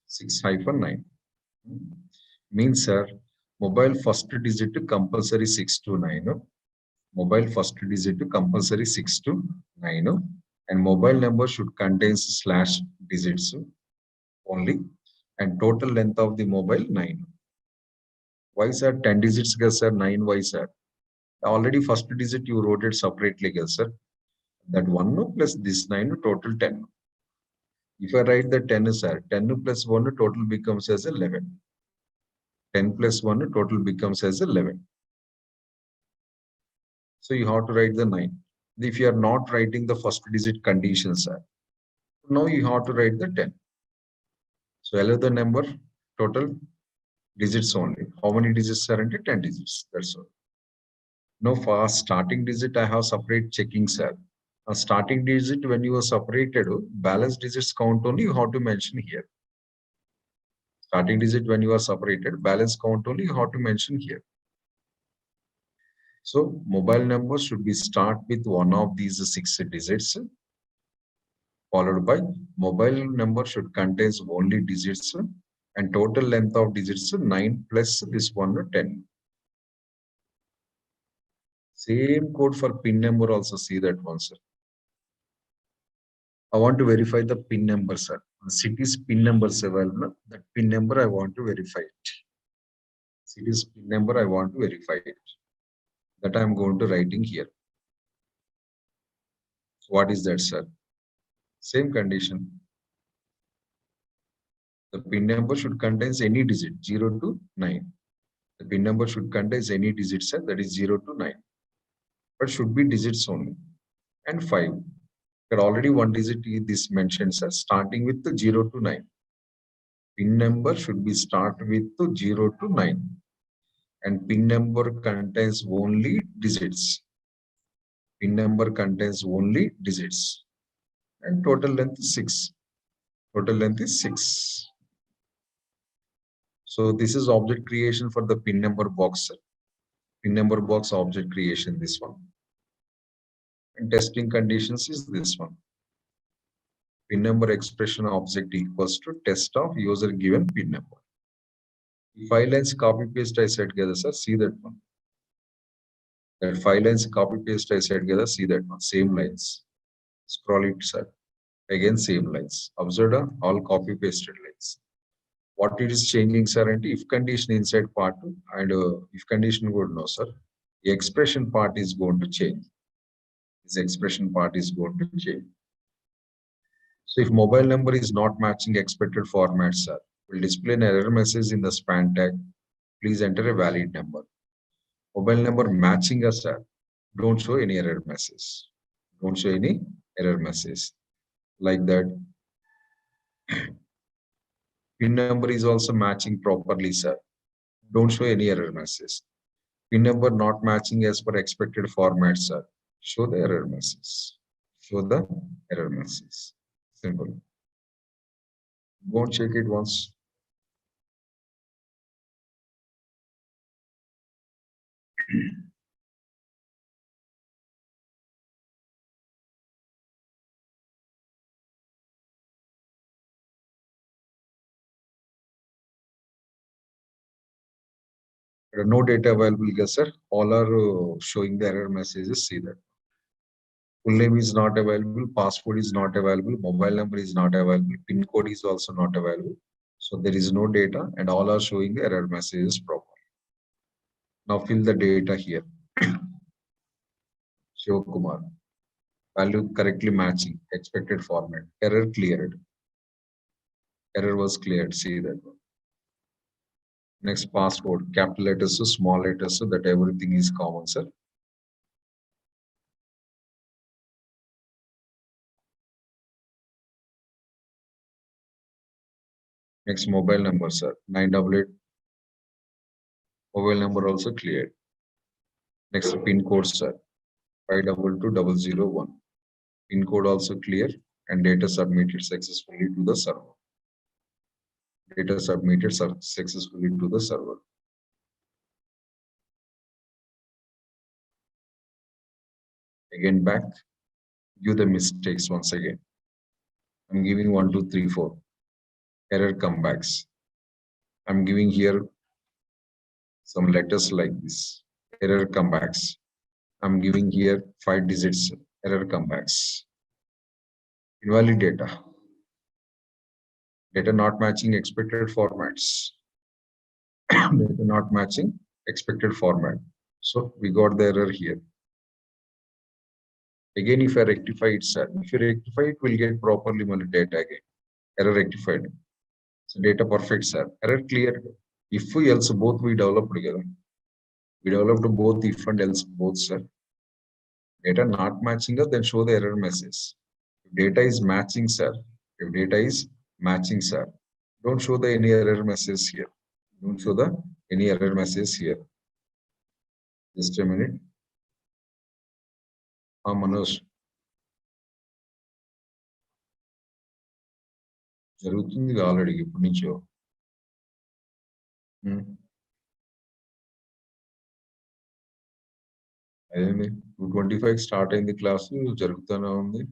6-9. Means, sir, mobile first digit compulsory 6 to 9. Mobile first digit compulsory 6 to 9. And mobile number should contain slash digits only. And total length of the mobile 9. Why, sir? 10 digits, guys, sir. 9, why, sir? Already first digit you wrote it separately, guys, sir. That 1 plus this 9 total 10. If I write the 10, sir, 10 plus 1 total becomes as 11. 10 plus 1 total becomes as 11. So you have to write the 9. If you are not writing the first digit conditions, sir, now you have to write the 10. So allow the number total digits only. How many digits are into 10 digits? That's all. Now for starting digit, I have separate checking, sir. A starting digit when you are separated, balance digits count only you have to mention here. Starting digit when you are separated, balance count only you have to mention here. So mobile number should be start with one of these 6 digits, followed by mobile number should contains only digits, and total length of digits 9 plus this one 10. Same code for PIN number also, see that one, sir. I want to verify the PIN number, sir. City's PIN number available. That PIN number I want to verify it. City's PIN number I want to verify it. That I am going to writing here. What is that, sir? Same condition. The PIN number should contain any digit 0 to 9. The PIN number should contain any digit, sir, that is 0 to 9. But should be digits only. And 5. There already one digit is this mentioned, sir, starting with the 0 to 9. PIN number should be start with the 0 to 9. And PIN number contains only digits. PIN number contains only digits. And total length is 6. Total length is 6. So this is object creation for the PIN number box, sir. PIN number box object creation, this one. And testing conditions is this one. PIN number expression object equals to test of user given PIN number. 5 lines copy paste I said together, sir. See that one. That 5 lines copy paste I said together. See that one. Same lines. Scroll it, sir. Again, same lines. Observe all copy pasted lines. What it is changing, sir, and if condition inside part and if condition would no, sir. The expression part is going to change. This expression part is going to change. So if mobile number is not matching expected format, sir, will display an error message in the span tag. Please enter a valid number. Mobile number matching us, sir. Don't show any error message. Don't show any error message. Like that. PIN number is also matching properly, sir. Don't show any error message. PIN number not matching as per expected format, sir. Show the error message. Show the error message. Simple. Go and check it once. No data available, yes, sir. All are showing the error messages. See that. Full name is not available, password is not available, mobile number is not available, PIN code is also not available. So there is no data and all are showing the error messages properly. Now fill the data here. Shiv Kumar. Value correctly matching, expected format. Error cleared. Error was cleared. See that one. Next, password, capital letters, small letters, so that everything is common, sir. Next, mobile number, sir. 988. Mobile number also cleared. Next, PIN code, sir. 522001. PIN code also clear and data submitted successfully to the server. Data submitted successfully to the server. Again back, give the mistakes once again. I'm giving 1, 2, 3, 4. Error comebacks. I'm giving here some letters like this. Error comebacks. I'm giving here 5 digits. Error comebacks. Invalid data. Data not matching expected formats. Data not matching expected format. So we got the error here. Again, if I rectify it, sir, if you rectify it, we'll get properly data again. Error rectified. So data perfect, sir. Error cleared. If we else both we developed together. We developed both if and else both, sir. Data not matching us, then show the error message. If data is matching, sir. If data is matching, sir. Don't show the any error message here. Don't show the any error message here. Just a minute. Manoj. జరుగుతుంది already ఇప్పటి నుంచో. అదేండి 2:25 start అయింది class జరుగుతూనే ఉంది.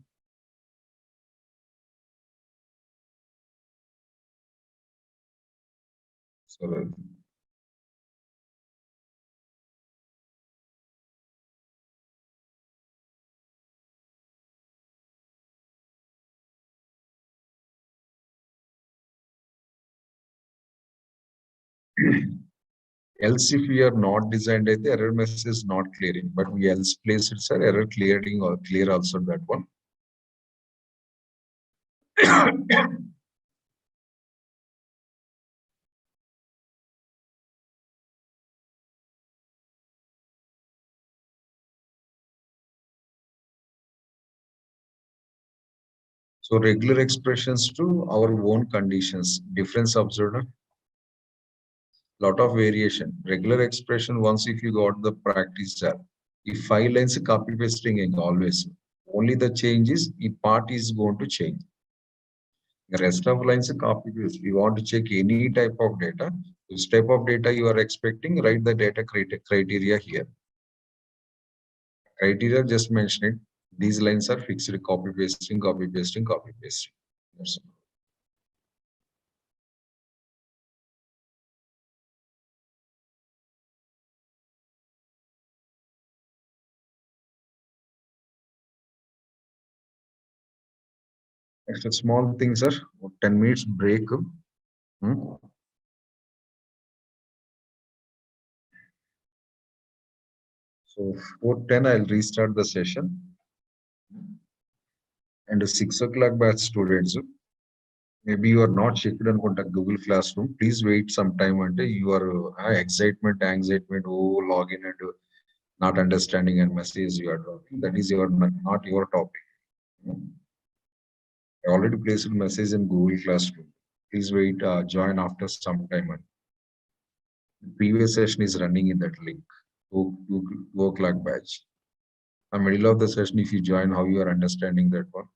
సరే. Else if we are not designed అయితే error message is not clearing, but we else place it sir error clearing or clear also that one. So regular expressions to our own conditions, difference observed, lot of variation. Regular expression once if you got the practice there. If 5 lines copy pasting always, only the change is if part is going to change. The rest of lines copy paste. We want to check any type of data. Which type of data you are expecting, write the data criteria here. Criteria just mention it. These lines are fixed, copy pasting, copy pasting, copy pasting. That's all. Next, a small thing, sir. 10 minutes break. So 4:10, I'll restart the session. And 6 o'clock batch students, maybe you are not checked on Google Classroom. Please wait some time until your excitement, anxiety, login and not understanding and message you are dropping. That is not your topic. I already placed a message in Google Classroom. Please wait, join after some time. The previous session is running in that link, 2 o'clock batch. The middle of the session, if you join, how you are understanding that one?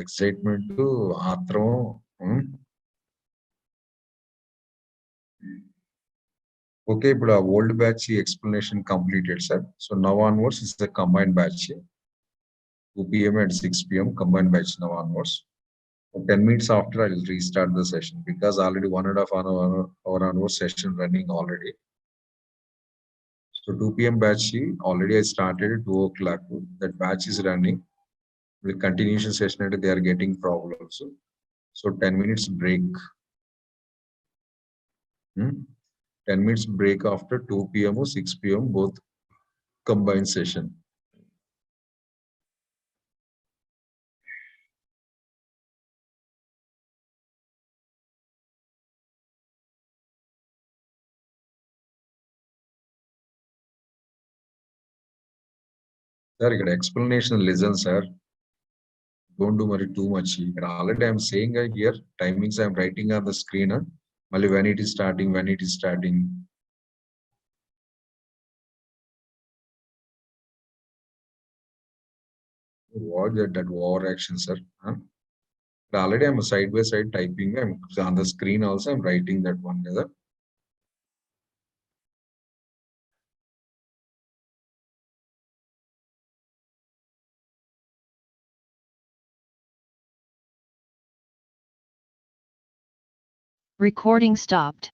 Excitement, atram. Okay, but our old batch explanation completed, sir. So now onwards is the combined batch. 2 p.m. and 6 p.m. combined batch now onwards. 10 minutes after I'll restart the session because already 1.5 hour onwards session running already. So 2 p.m. batch already I started at 2 o'clock. That batch is running. The continuation session they are getting problems. So 10 minutes break. 10 minutes break after 2 p.m. or 6 p.m. both combined session. Sir, explanation listen, sir. Don't do too much. Already I'm saying here, timings I'm writing on the screen. When it is starting, when it is starting. What that overaction, sir? Huh? Already I'm side by side typing. I'm on the screen also. I'm writing that one. Recording stopped.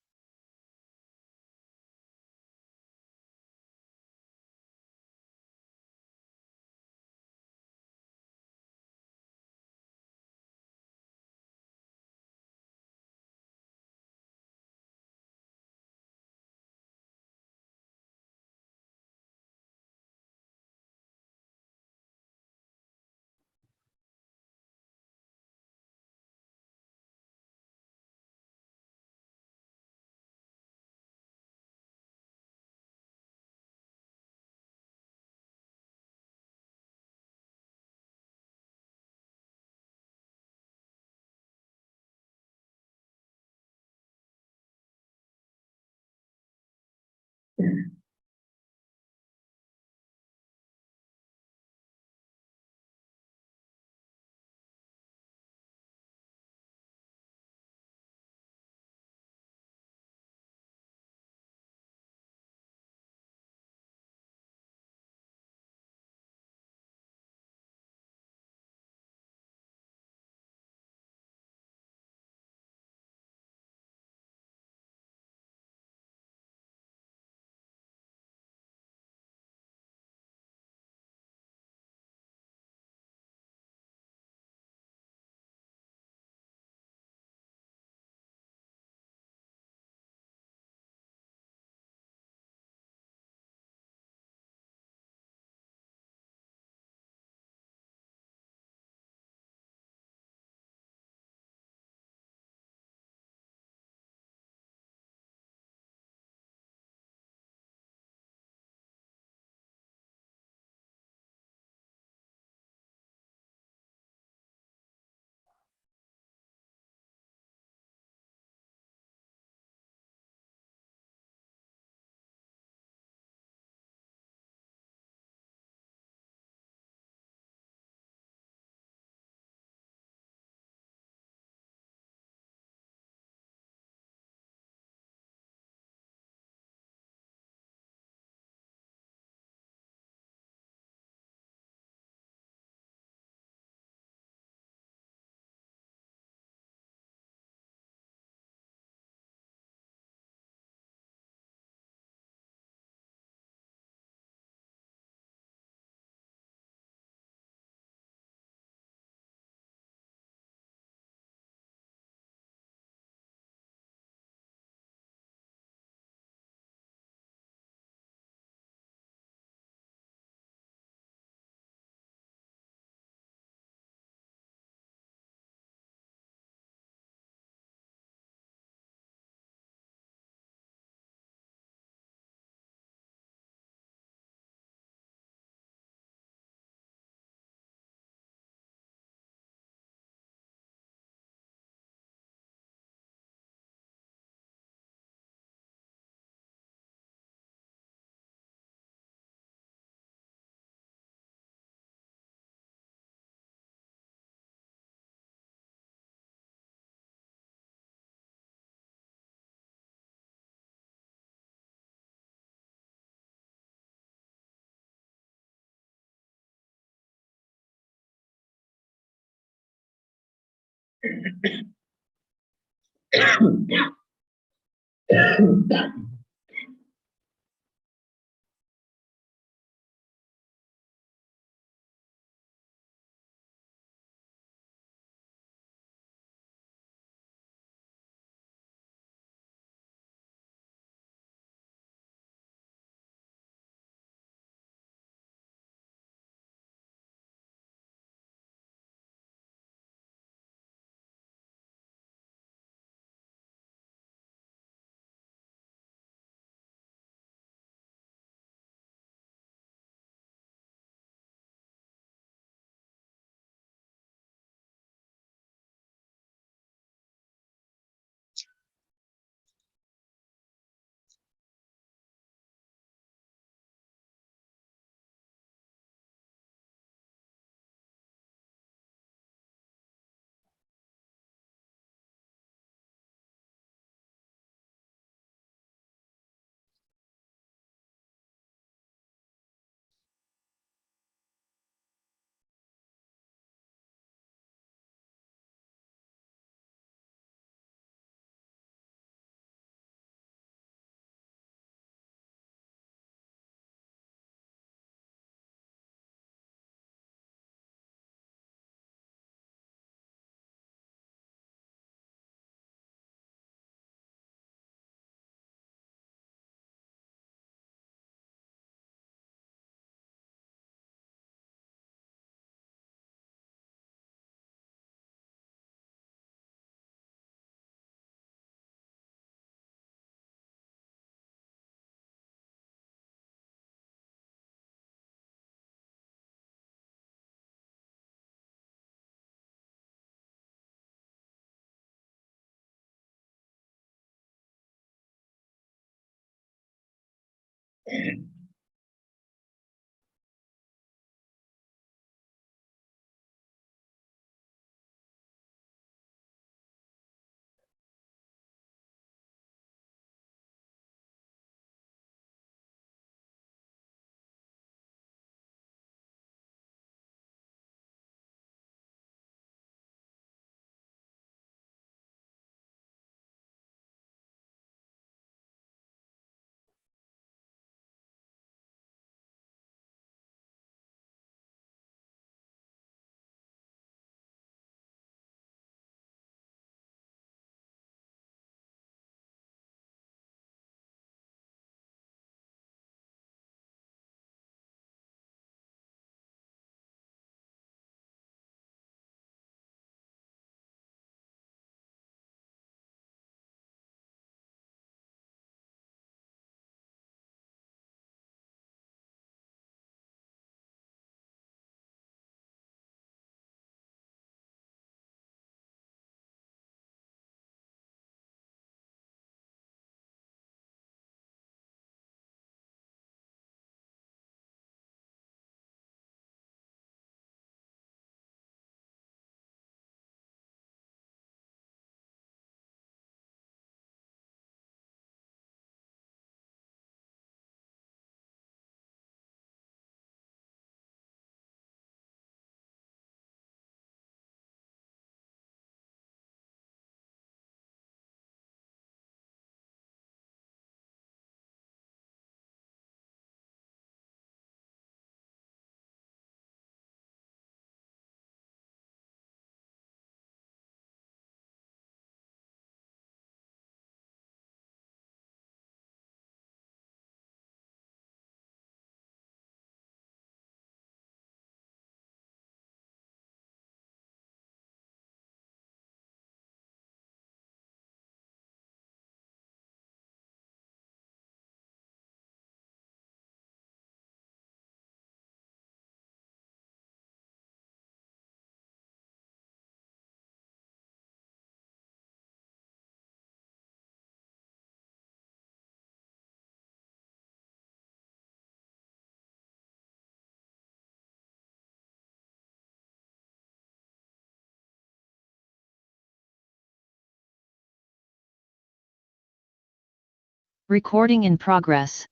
Recording in progress.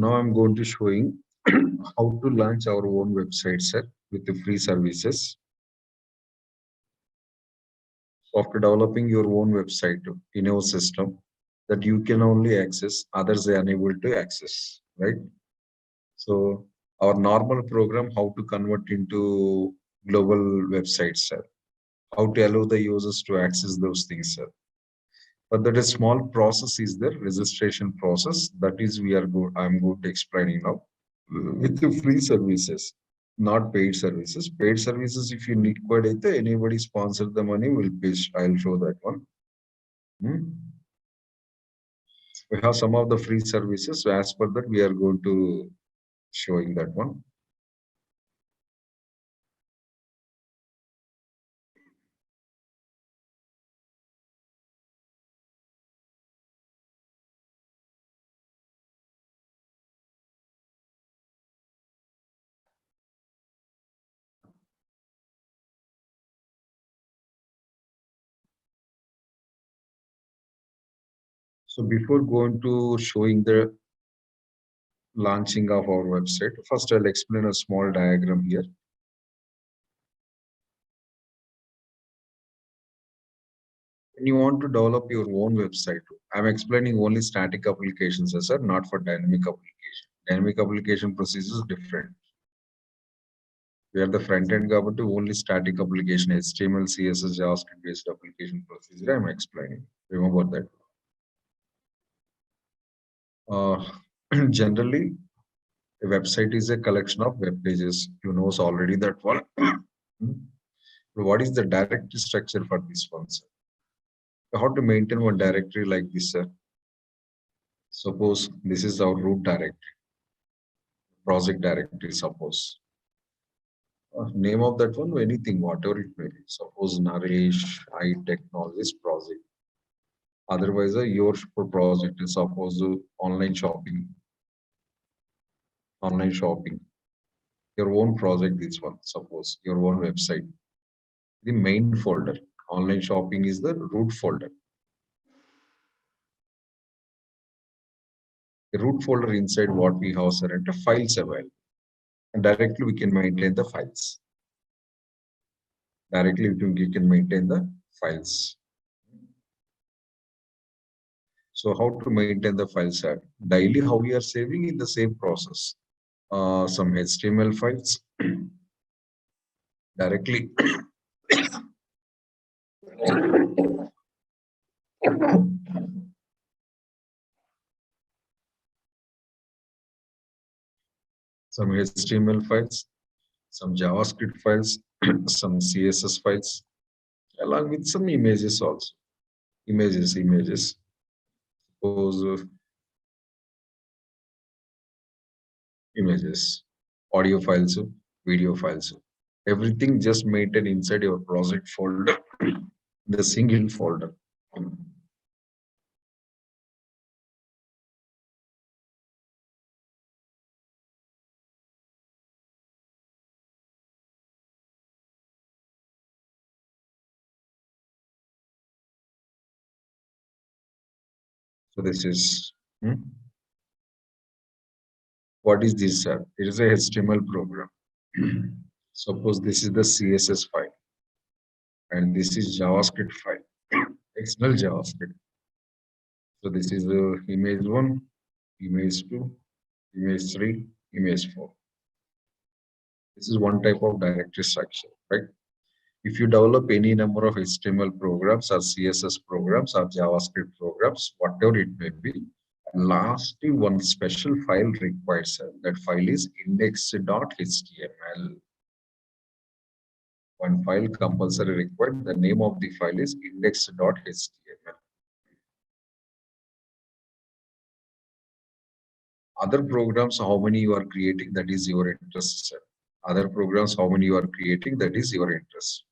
Now I'm going to showing how to launch our own website, sir, with the free services. So after developing your own website in your system that you can only access, others are unable to access, right? So our normal program, how to convert into global websites, sir. How to allow the users to access those things, sir. But that a small process is the registration process. That is we are good. I'm going to explain now. With the free services, not paid services. Paid services, if you need quite anybody sponsor the money will pay. I'll show that one. Hmm. We have some of the free services. So as per that, we are going to showing that one. So before going to showing the launching of our website, first I'll explain a small diagram here. When you want to develop your own website, I'm explaining only static applications, sir, not for dynamic application. Dynamic application procedure is different. We are the front-end government to only static application, HTML, CSS, JavaScript-based application procedure. I'm explaining. Remember that. Uh, Generally, a website is a collection of web pages. You knows already that one. What is the directory structure for this one, sir? How to maintain one directory like this, sir? Suppose this is our root directory, project directory, suppose. Name of that one, anything, whatever it may be. Suppose Naresh I Technologies project. Otherwise, your project is suppose online shopping. Your own project, this one, suppose your own website. The main folder, online shopping is the root folder. The root folder inside what we have selected files available. And directly we can maintain the files. Directly we can maintain the files. So how to maintain the files are daily, how we are saving in the same process. Some HTML files directly some HTML files, some JavaScript files, some CSS files, along with some images also. Images. Suppose images, audio files, video files. Everything just maintained inside your project folder, the single folder. So this is what is this, sir? It is a HTML program. Suppose this is the CSS file and this is JavaScript file, external JavaScript. So this is the image 1, image 2, image 3, image 4. This is one type of directory structure, right? If you develop any number of HTML programs or CSS programs or JavaScript programs, whatever it may be, lastly, one special file required, sir. That file is index.html. One file compulsory required. The name of the file is index.html. Other programs, how many you are creating, that is your interest, sir. Other programs, how many you are creating, that is your interest.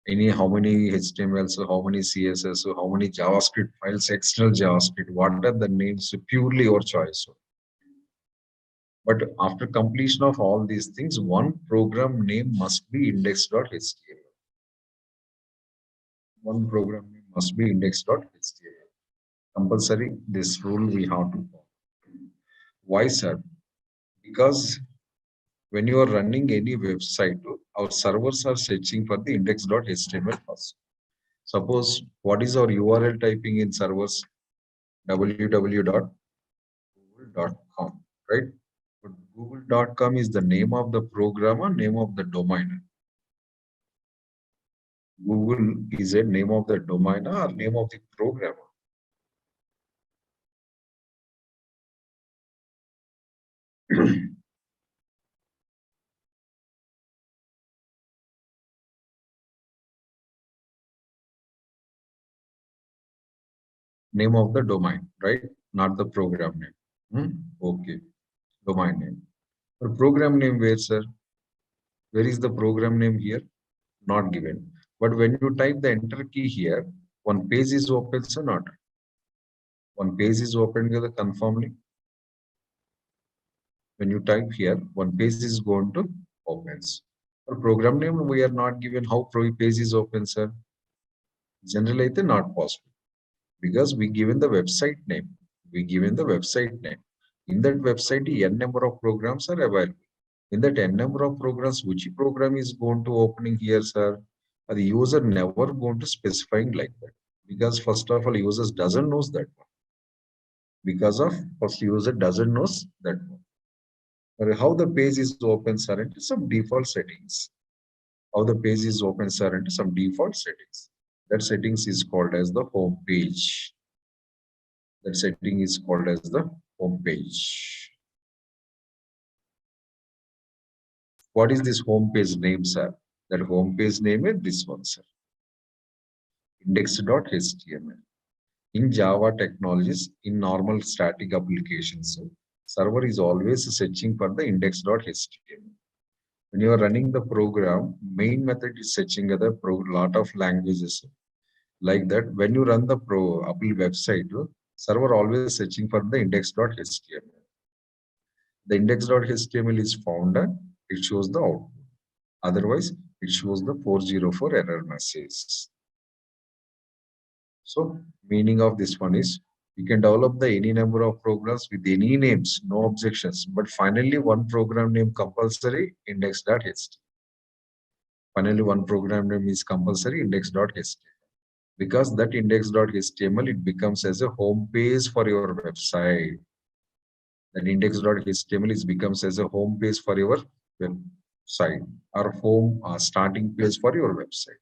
How many HTML, so how many CSS, so how many JavaScript files, external JavaScript, what are the names, purely your choice. But after completion of all these things, one program name must be index.html. One program name must be index.html. Compulsory, this rule we have to follow. Why, sir? Because when you are running any website, our servers are searching for the index.html first. Suppose what is our URL typing in servers? www.google.com, right? But google.com is the name of the program or name of the domain. Google is a name of the domain or name of the programmer. Name of the domain, right? Not the program name. Okay, domain name. The program name where, sir? Where is the program name here? Not given. But when you type the enter key here, one page is open, so not. One page is open conformly. When you type here, one page is going to opens. For program name, we are not given how page is open, sir. Generally, it's not possible because we given the website name. We given the website name. In that website, n number of programs are available. In that n number of programs, which program is going to opening here, sir? The user never going to specifying like that because first of all, users doesn't knows that one. Because of first user doesn't knows that one. Or how the page is open, sir, into some default settings. How the page is open, sir, into some default settings. That settings is called as the home page. That setting is called as the home page. What is this home page name, sir? That home page name is this one, sir. Index.html. In Java technologies, in normal static applications, server is always searching for the index.html. When you are running the program, main method is searching other lot of languages like that. When you run the Apple website, server always searching for the index.html. The index.html is found and it shows the output. Otherwise, it shows the 404 error message. So, meaning of this one is you can develop the any number of programs with any names, no objections. But finally, one program name compulsory index.html. Finally, one program name is compulsory index.html. Because that index.html, it becomes as a home page for your website. That index.html is becomes as a home page for your website or home starting page for your website.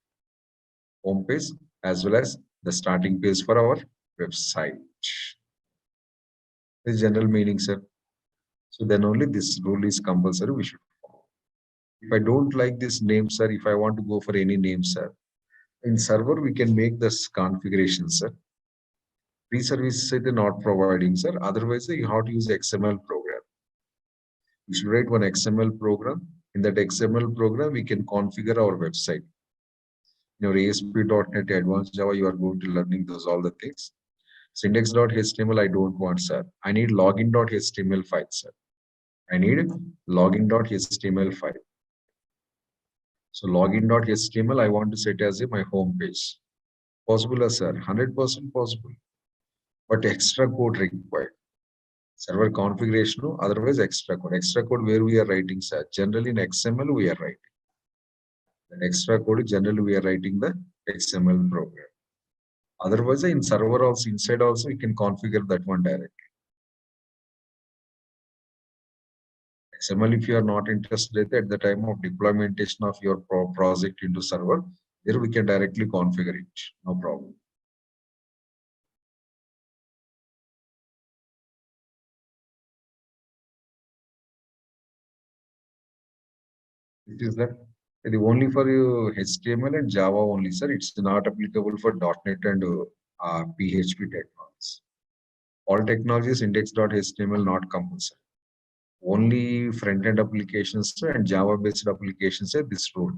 Home page as well as the starting page for our website. The general meaning, sir. So then only this rule is compulsory. We should follow. If I don't like this name, sir, if I want to go for any name, sir, in server we can make this configuration, sir. Free service they're not providing, sir. Otherwise, you have to use XML program. You should write one XML program. In that XML program, we can configure our website. In your ASP.NET Advanced Java, you are going to learning those all the things. Index.html, I don't want, sir. I need login.html file, sir. I need login.html file. So login.html, I want to set as my home page. Possible, sir? 100% possible. But extra code required. Server configuration, otherwise extra code. Extra code where we are writing, sir. Generally in XML we are writing. The extra code generally we are writing the XML program. Otherwise, in server also inside also we can configure that one directly. XML, if you are not interested at the time of deploymentation of your project into server, there we can directly configure it. No problem. It is that only for HTML and Java only, sir. It's not applicable for .NET and PHP technologies. All technologies index.html not compulsory. Only front-end applications and Java-based applications have this rule.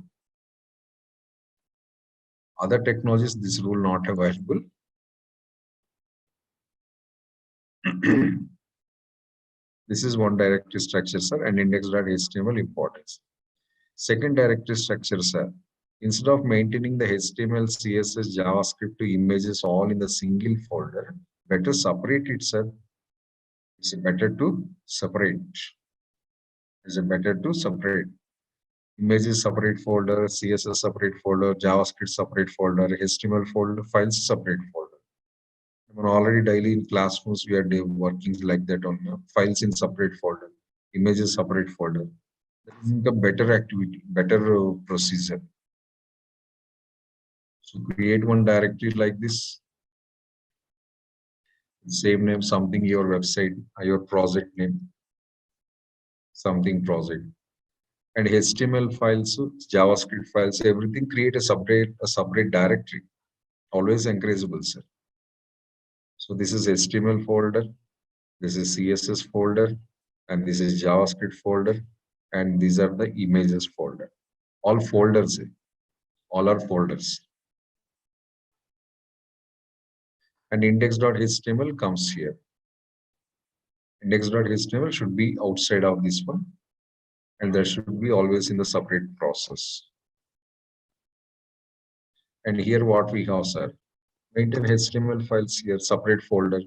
Other technologies, this rule not available. This is one directory structure, sir, and index.html importance. Second directory structure, sir. Instead of maintaining the HTML, CSS, JavaScript images all in the single folder, better separate it, sir. It's better to separate. It's better to separate. Images separate folder, CSS separate folder, JavaScript separate folder, HTML folder, files separate folder. Already daily in classrooms, we are working like that on files in separate folder, images separate folder. That is the better activity, better procedure. So create one directory like this. Same name, something your website, your project name, something project. And HTML files, JavaScript files, everything create a separate directory. Always encourageable, sir. So this is HTML folder, this is CSS folder, and this is JavaScript folder, and these are the images folder. All folders, all are folders. And index.html comes here. Index.html should be outside of this one, and there should be always in the separate process. And here what we have, sir, maintain HTML files here, separate folder.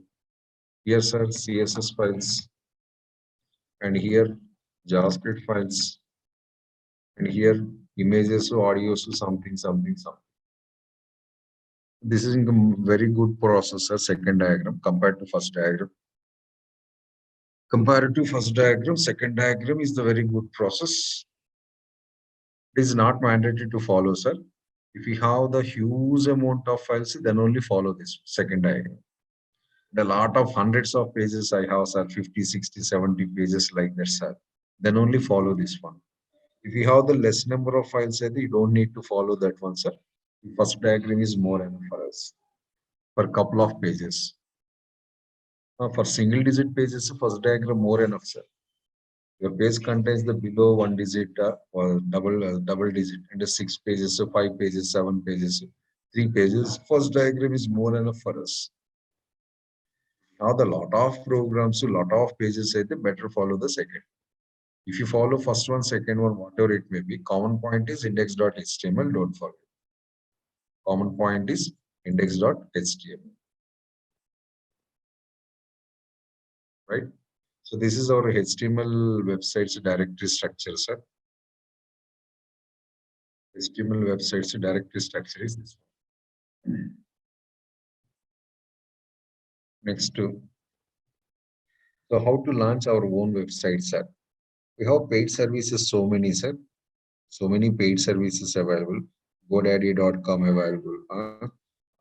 Here, sir, CSS files, and here JavaScript files, and here images, audio, something. This is a very good processor, second diagram compared to first diagram. Compared to first diagram, second diagram is the very good process. It is not mandatory to follow, sir. If you have the huge amount of files, then only follow this second diagram. A lot of hundreds of pages I have, sir, 50, 60, 70 pages like that, sir. Then only follow this one. If you have the less number of files, you don't need to follow that one, sir. The first diagram is more enough for us for couple of pages. For single digit pages, first diagram more enough, sir. Your page contains the below one digit or double digit and the 6 pages, so 5 pages, 7 pages, 3 pages. First diagram is more enough for us. Now the lot of programs, a lot of pages say they better follow the second. If you follow first one, second one, whatever it may be, common point is index.html, don't forget. Common point is index.html, right? So this is our HTML website's directory structure, sir. HTML website's directory structure is this one. Next to, so how to launch our own website, sir? We have paid services, so many, sir. So many paid services available. GoDaddy.com available.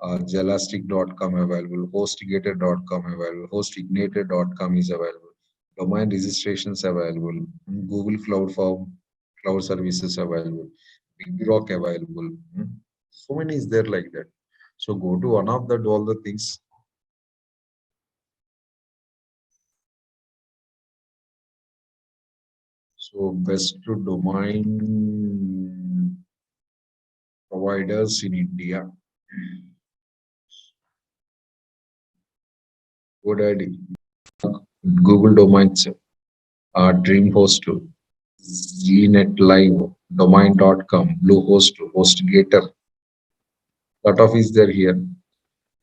Jelastic.com available. HostGator.com available. HostIgniter.com is available. Domain registrations available. Google Cloud Form, Cloud Services available. BigRock available. So many is there like that. So go to one of that all the things. So best to domain providers in India. GoDaddy, Google Domains, DreamHost, ZNet Live, Domain.com, Bluehost, HostGator. Lot of is there here.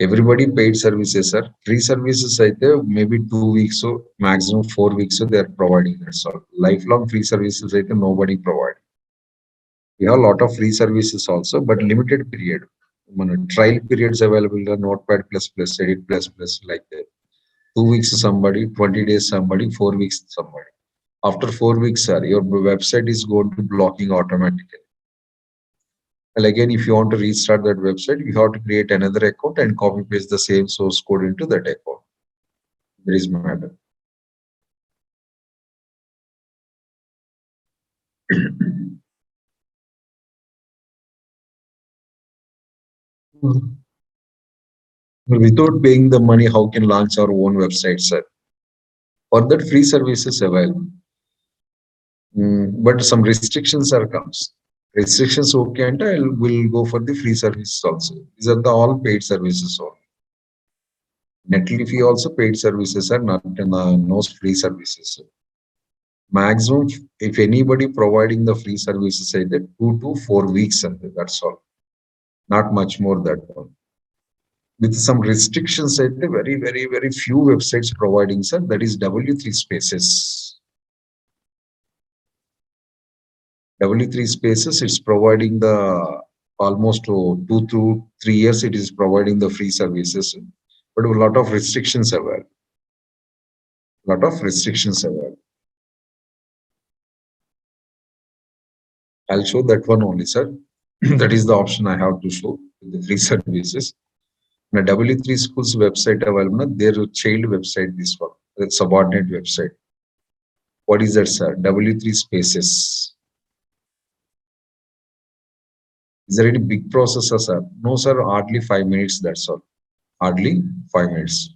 Everybody paid services, sir. Free services either maybe 2 weeks or maximum 4 weeks so they are providing. That's all. Lifelong free services either nobody provide. We have a lot of free services also, but limited period. Trial periods available in Notepad plus, Edit plus like that. 2 weeks somebody, 20 days somebody, 4 weeks somebody. After 4 weeks, sir, your website is going to blocking automatically. And again, if you want to restart that website, you have to create another account and copy paste the same source code into that account. That is matter. Without paying the money, how can launch our own website, sir? For that, free services available. But some restrictions are comes. Restrictions okay, and I will go for the free services also. These are the all paid services only. Netlify also paid services are not no free services. Maximum, if anybody providing the free services, say that 2 to 4 weeks, and that's all. Not much more that one. With some restrictions, say very few websites providing, sir. That is W3 Spaces. W3 Spaces, it's providing the almost 2 to 3 years. It is providing the free services, but a lot of restrictions available. Lot of restrictions available. I'll show that one only, sir. That is the option I have to show the free services. The W3 Schools website available, their child website, this one, the subordinate website. What is that, sir? W3 Spaces. Is there any big processor, sir? No, sir, hardly 5 minutes, that's all. Hardly 5 minutes.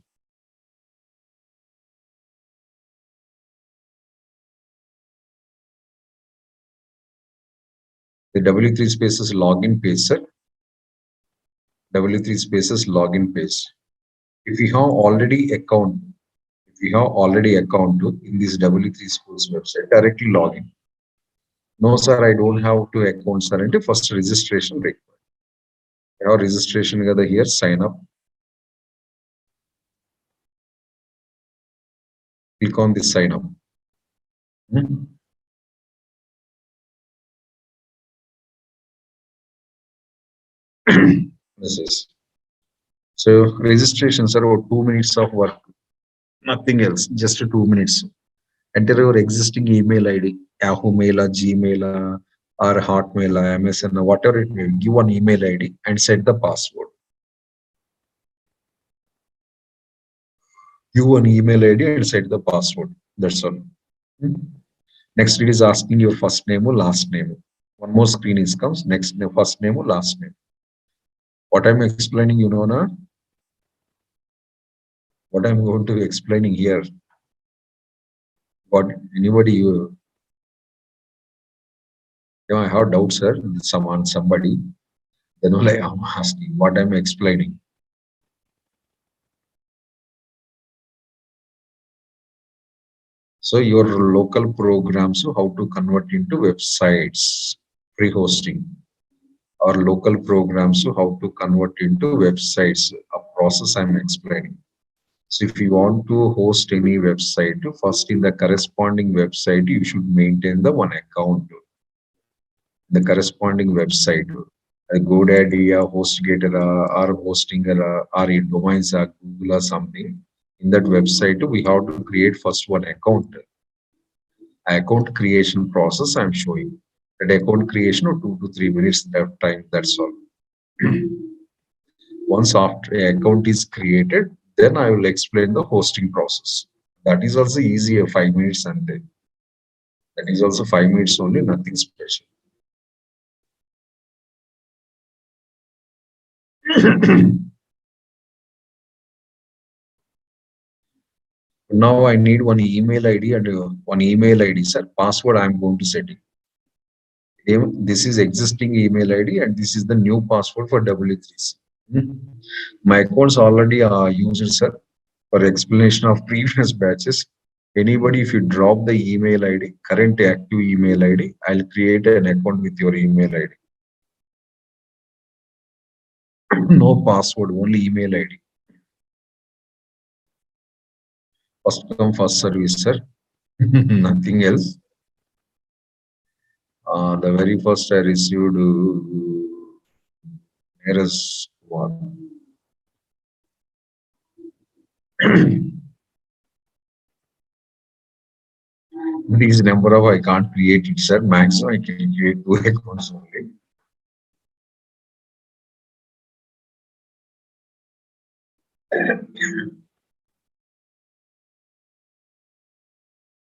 The W3 Spaces login page, sir. W3 Spaces login page. If you have already account, in this W3 Schools website, directly login. No, sir, I don't have to account, sir. And first registration required. I have registration here, sign up. Click on this sign up. This is. So registrations are about 2 minutes of work. Nothing else, just 2 minutes. Enter your existing email ID, Yahoo Mail, Gmail, or Hotmail, MSN, whatever it may be. Give one email ID and set the password. give an email ID and set the password. That's all. Hmm. Next, it is asking your first name or last name. One more screen is comes. Next, first name or last name. What I'm explaining, you know, na? What I'm going to be explaining here. What anybody I have doubts, sir. Someone, somebody. Then only I'm asking what I'm explaining. So your local programs, how to convert into websites, free hosting, or local programs, how to convert into websites, a process I'm explaining. So if you want to host any website, first in the corresponding website, you should maintain the one account, the corresponding website. GoDaddy, HostGator, or Hostingr, or in domains, Google or something. In that website, we have to create first one account. Account creation process I'm showing. That account creation of 2 to 3 minutes that time. That's all. Once after account is created, then I will explain the hosting process. That is also easier, 5 minutes and that is also 5 minutes only, nothing special. Now I need one email ID and one email ID, sir. Password I'm going to set it. This is existing email ID and this is the new password for W3C. My accounts already are used, sir. For explanation of previous batches, anybody, if you drop the email ID, current active email ID, I'll create an account with your email ID. No password, only email ID. First come, first service, sir. Nothing else. The very first I received nearest one. These number of I can't create it, sir. Maximum I can create 2 accounts only.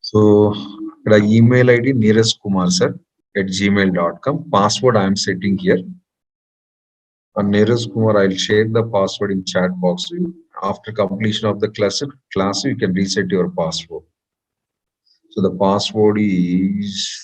So the email ID nearest Kumar sir at gmail.com. Password I am setting here. And nearest Kumar, I'll share the password in chat box. After completion of the class, you can reset your password. So the password is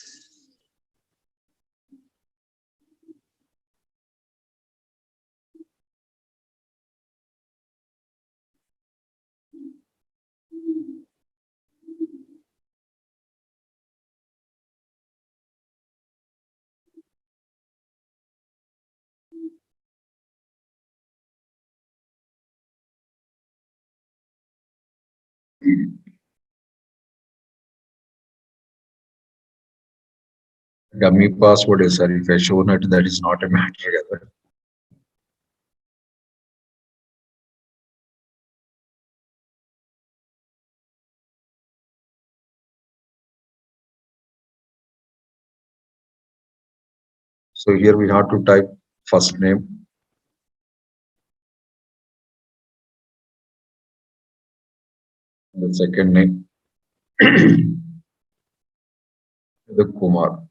dummy password is sir. If I show that, that is not a matter. So here we have to type first name, the second name, the Kumar.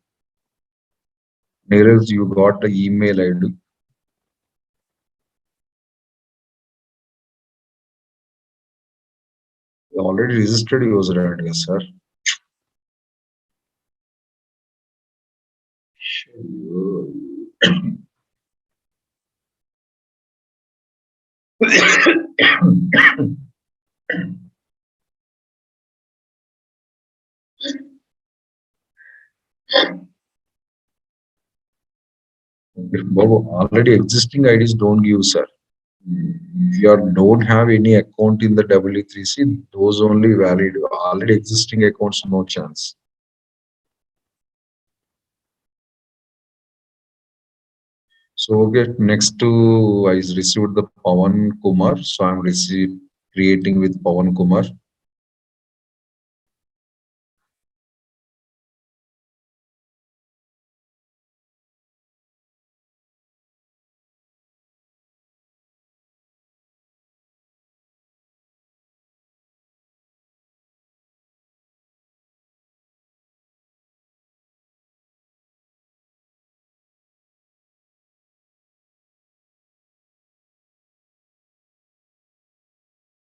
Nearest you got the email ID. You already registered user ID, sir. If already existing IDs don't give, sir. If you don't have any account in the W3C, those only valid. Already existing accounts, no chance. So okay, next to I received the Pawan Kumar. So I'm creating with Pawan Kumar.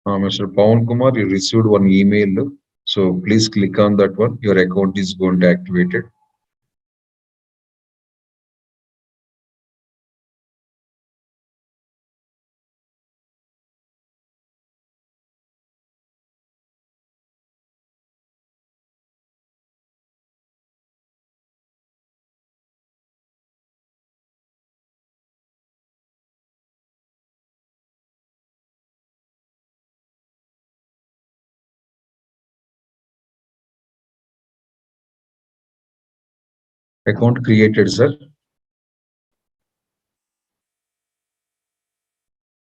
Mr. Pawan Kumar, you received one email. So please click on that one. Your account is going to activate it. Account created, sir.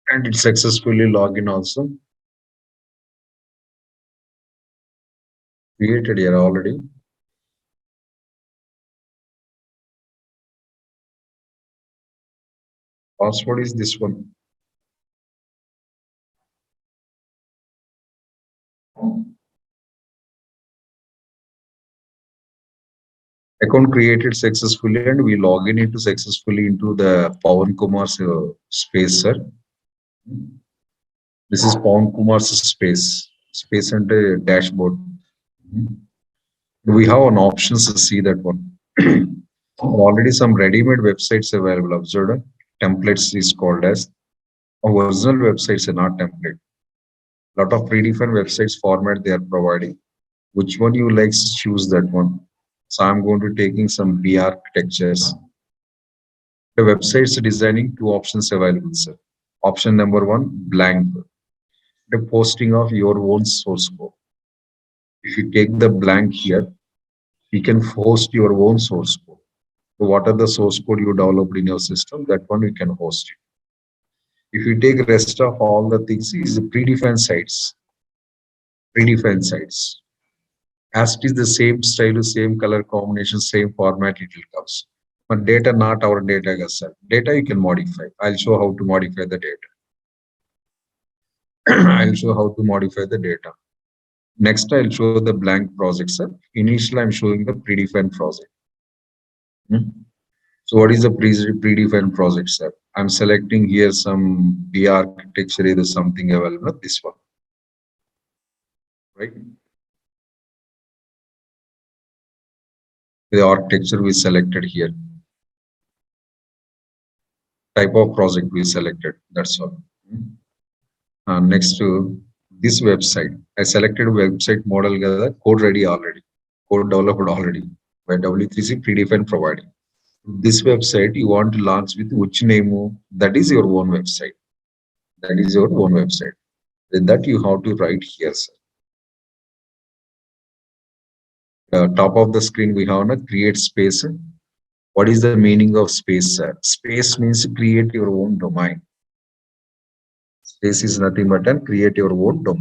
And it successfully login also. Created here already. Password is this one. Account created successfully and we log in into successfully into the Pawan Kumar's space, sir. This is Pawan Kumar's space and dashboard. We have an options to see that one. Already some ready-made websites available. Observed templates is called as original websites are not template. Lot of predefined websites format they are providing. Which one you like, choose that one. So I'm going to taking some B architectures. The website's designing two options available, sir. Option number one, blank. The posting of your own source code. If you take the blank here, you can host your own source code. So what are the source code you developed in your system? That one you can host it. If you take rest of all the things is predefined sites. Predefined sites. As it is the same style, same color combination, same format, it will comes. But data not our data, sir. Data you can modify. I'll show how to modify the data. I'll show how to modify the data. Next, I'll show the blank project, sir. Initially, I'm showing the predefined project. Hmm. So what is the predefined project, sir? I'm selecting here some B architecture, either something available, this one, right? The architecture we selected here. Type of project we selected, that's all. Next to this website, I selected website model, code ready already, code developed already by W3C predefined providing. This website you want to launch with which name? That is your own website. That is your own website. Then that you have to write here, sir. Top of the screen we have a create space. What is the meaning of space, sir? Space means create your own domain. Space is nothing but create your own domain.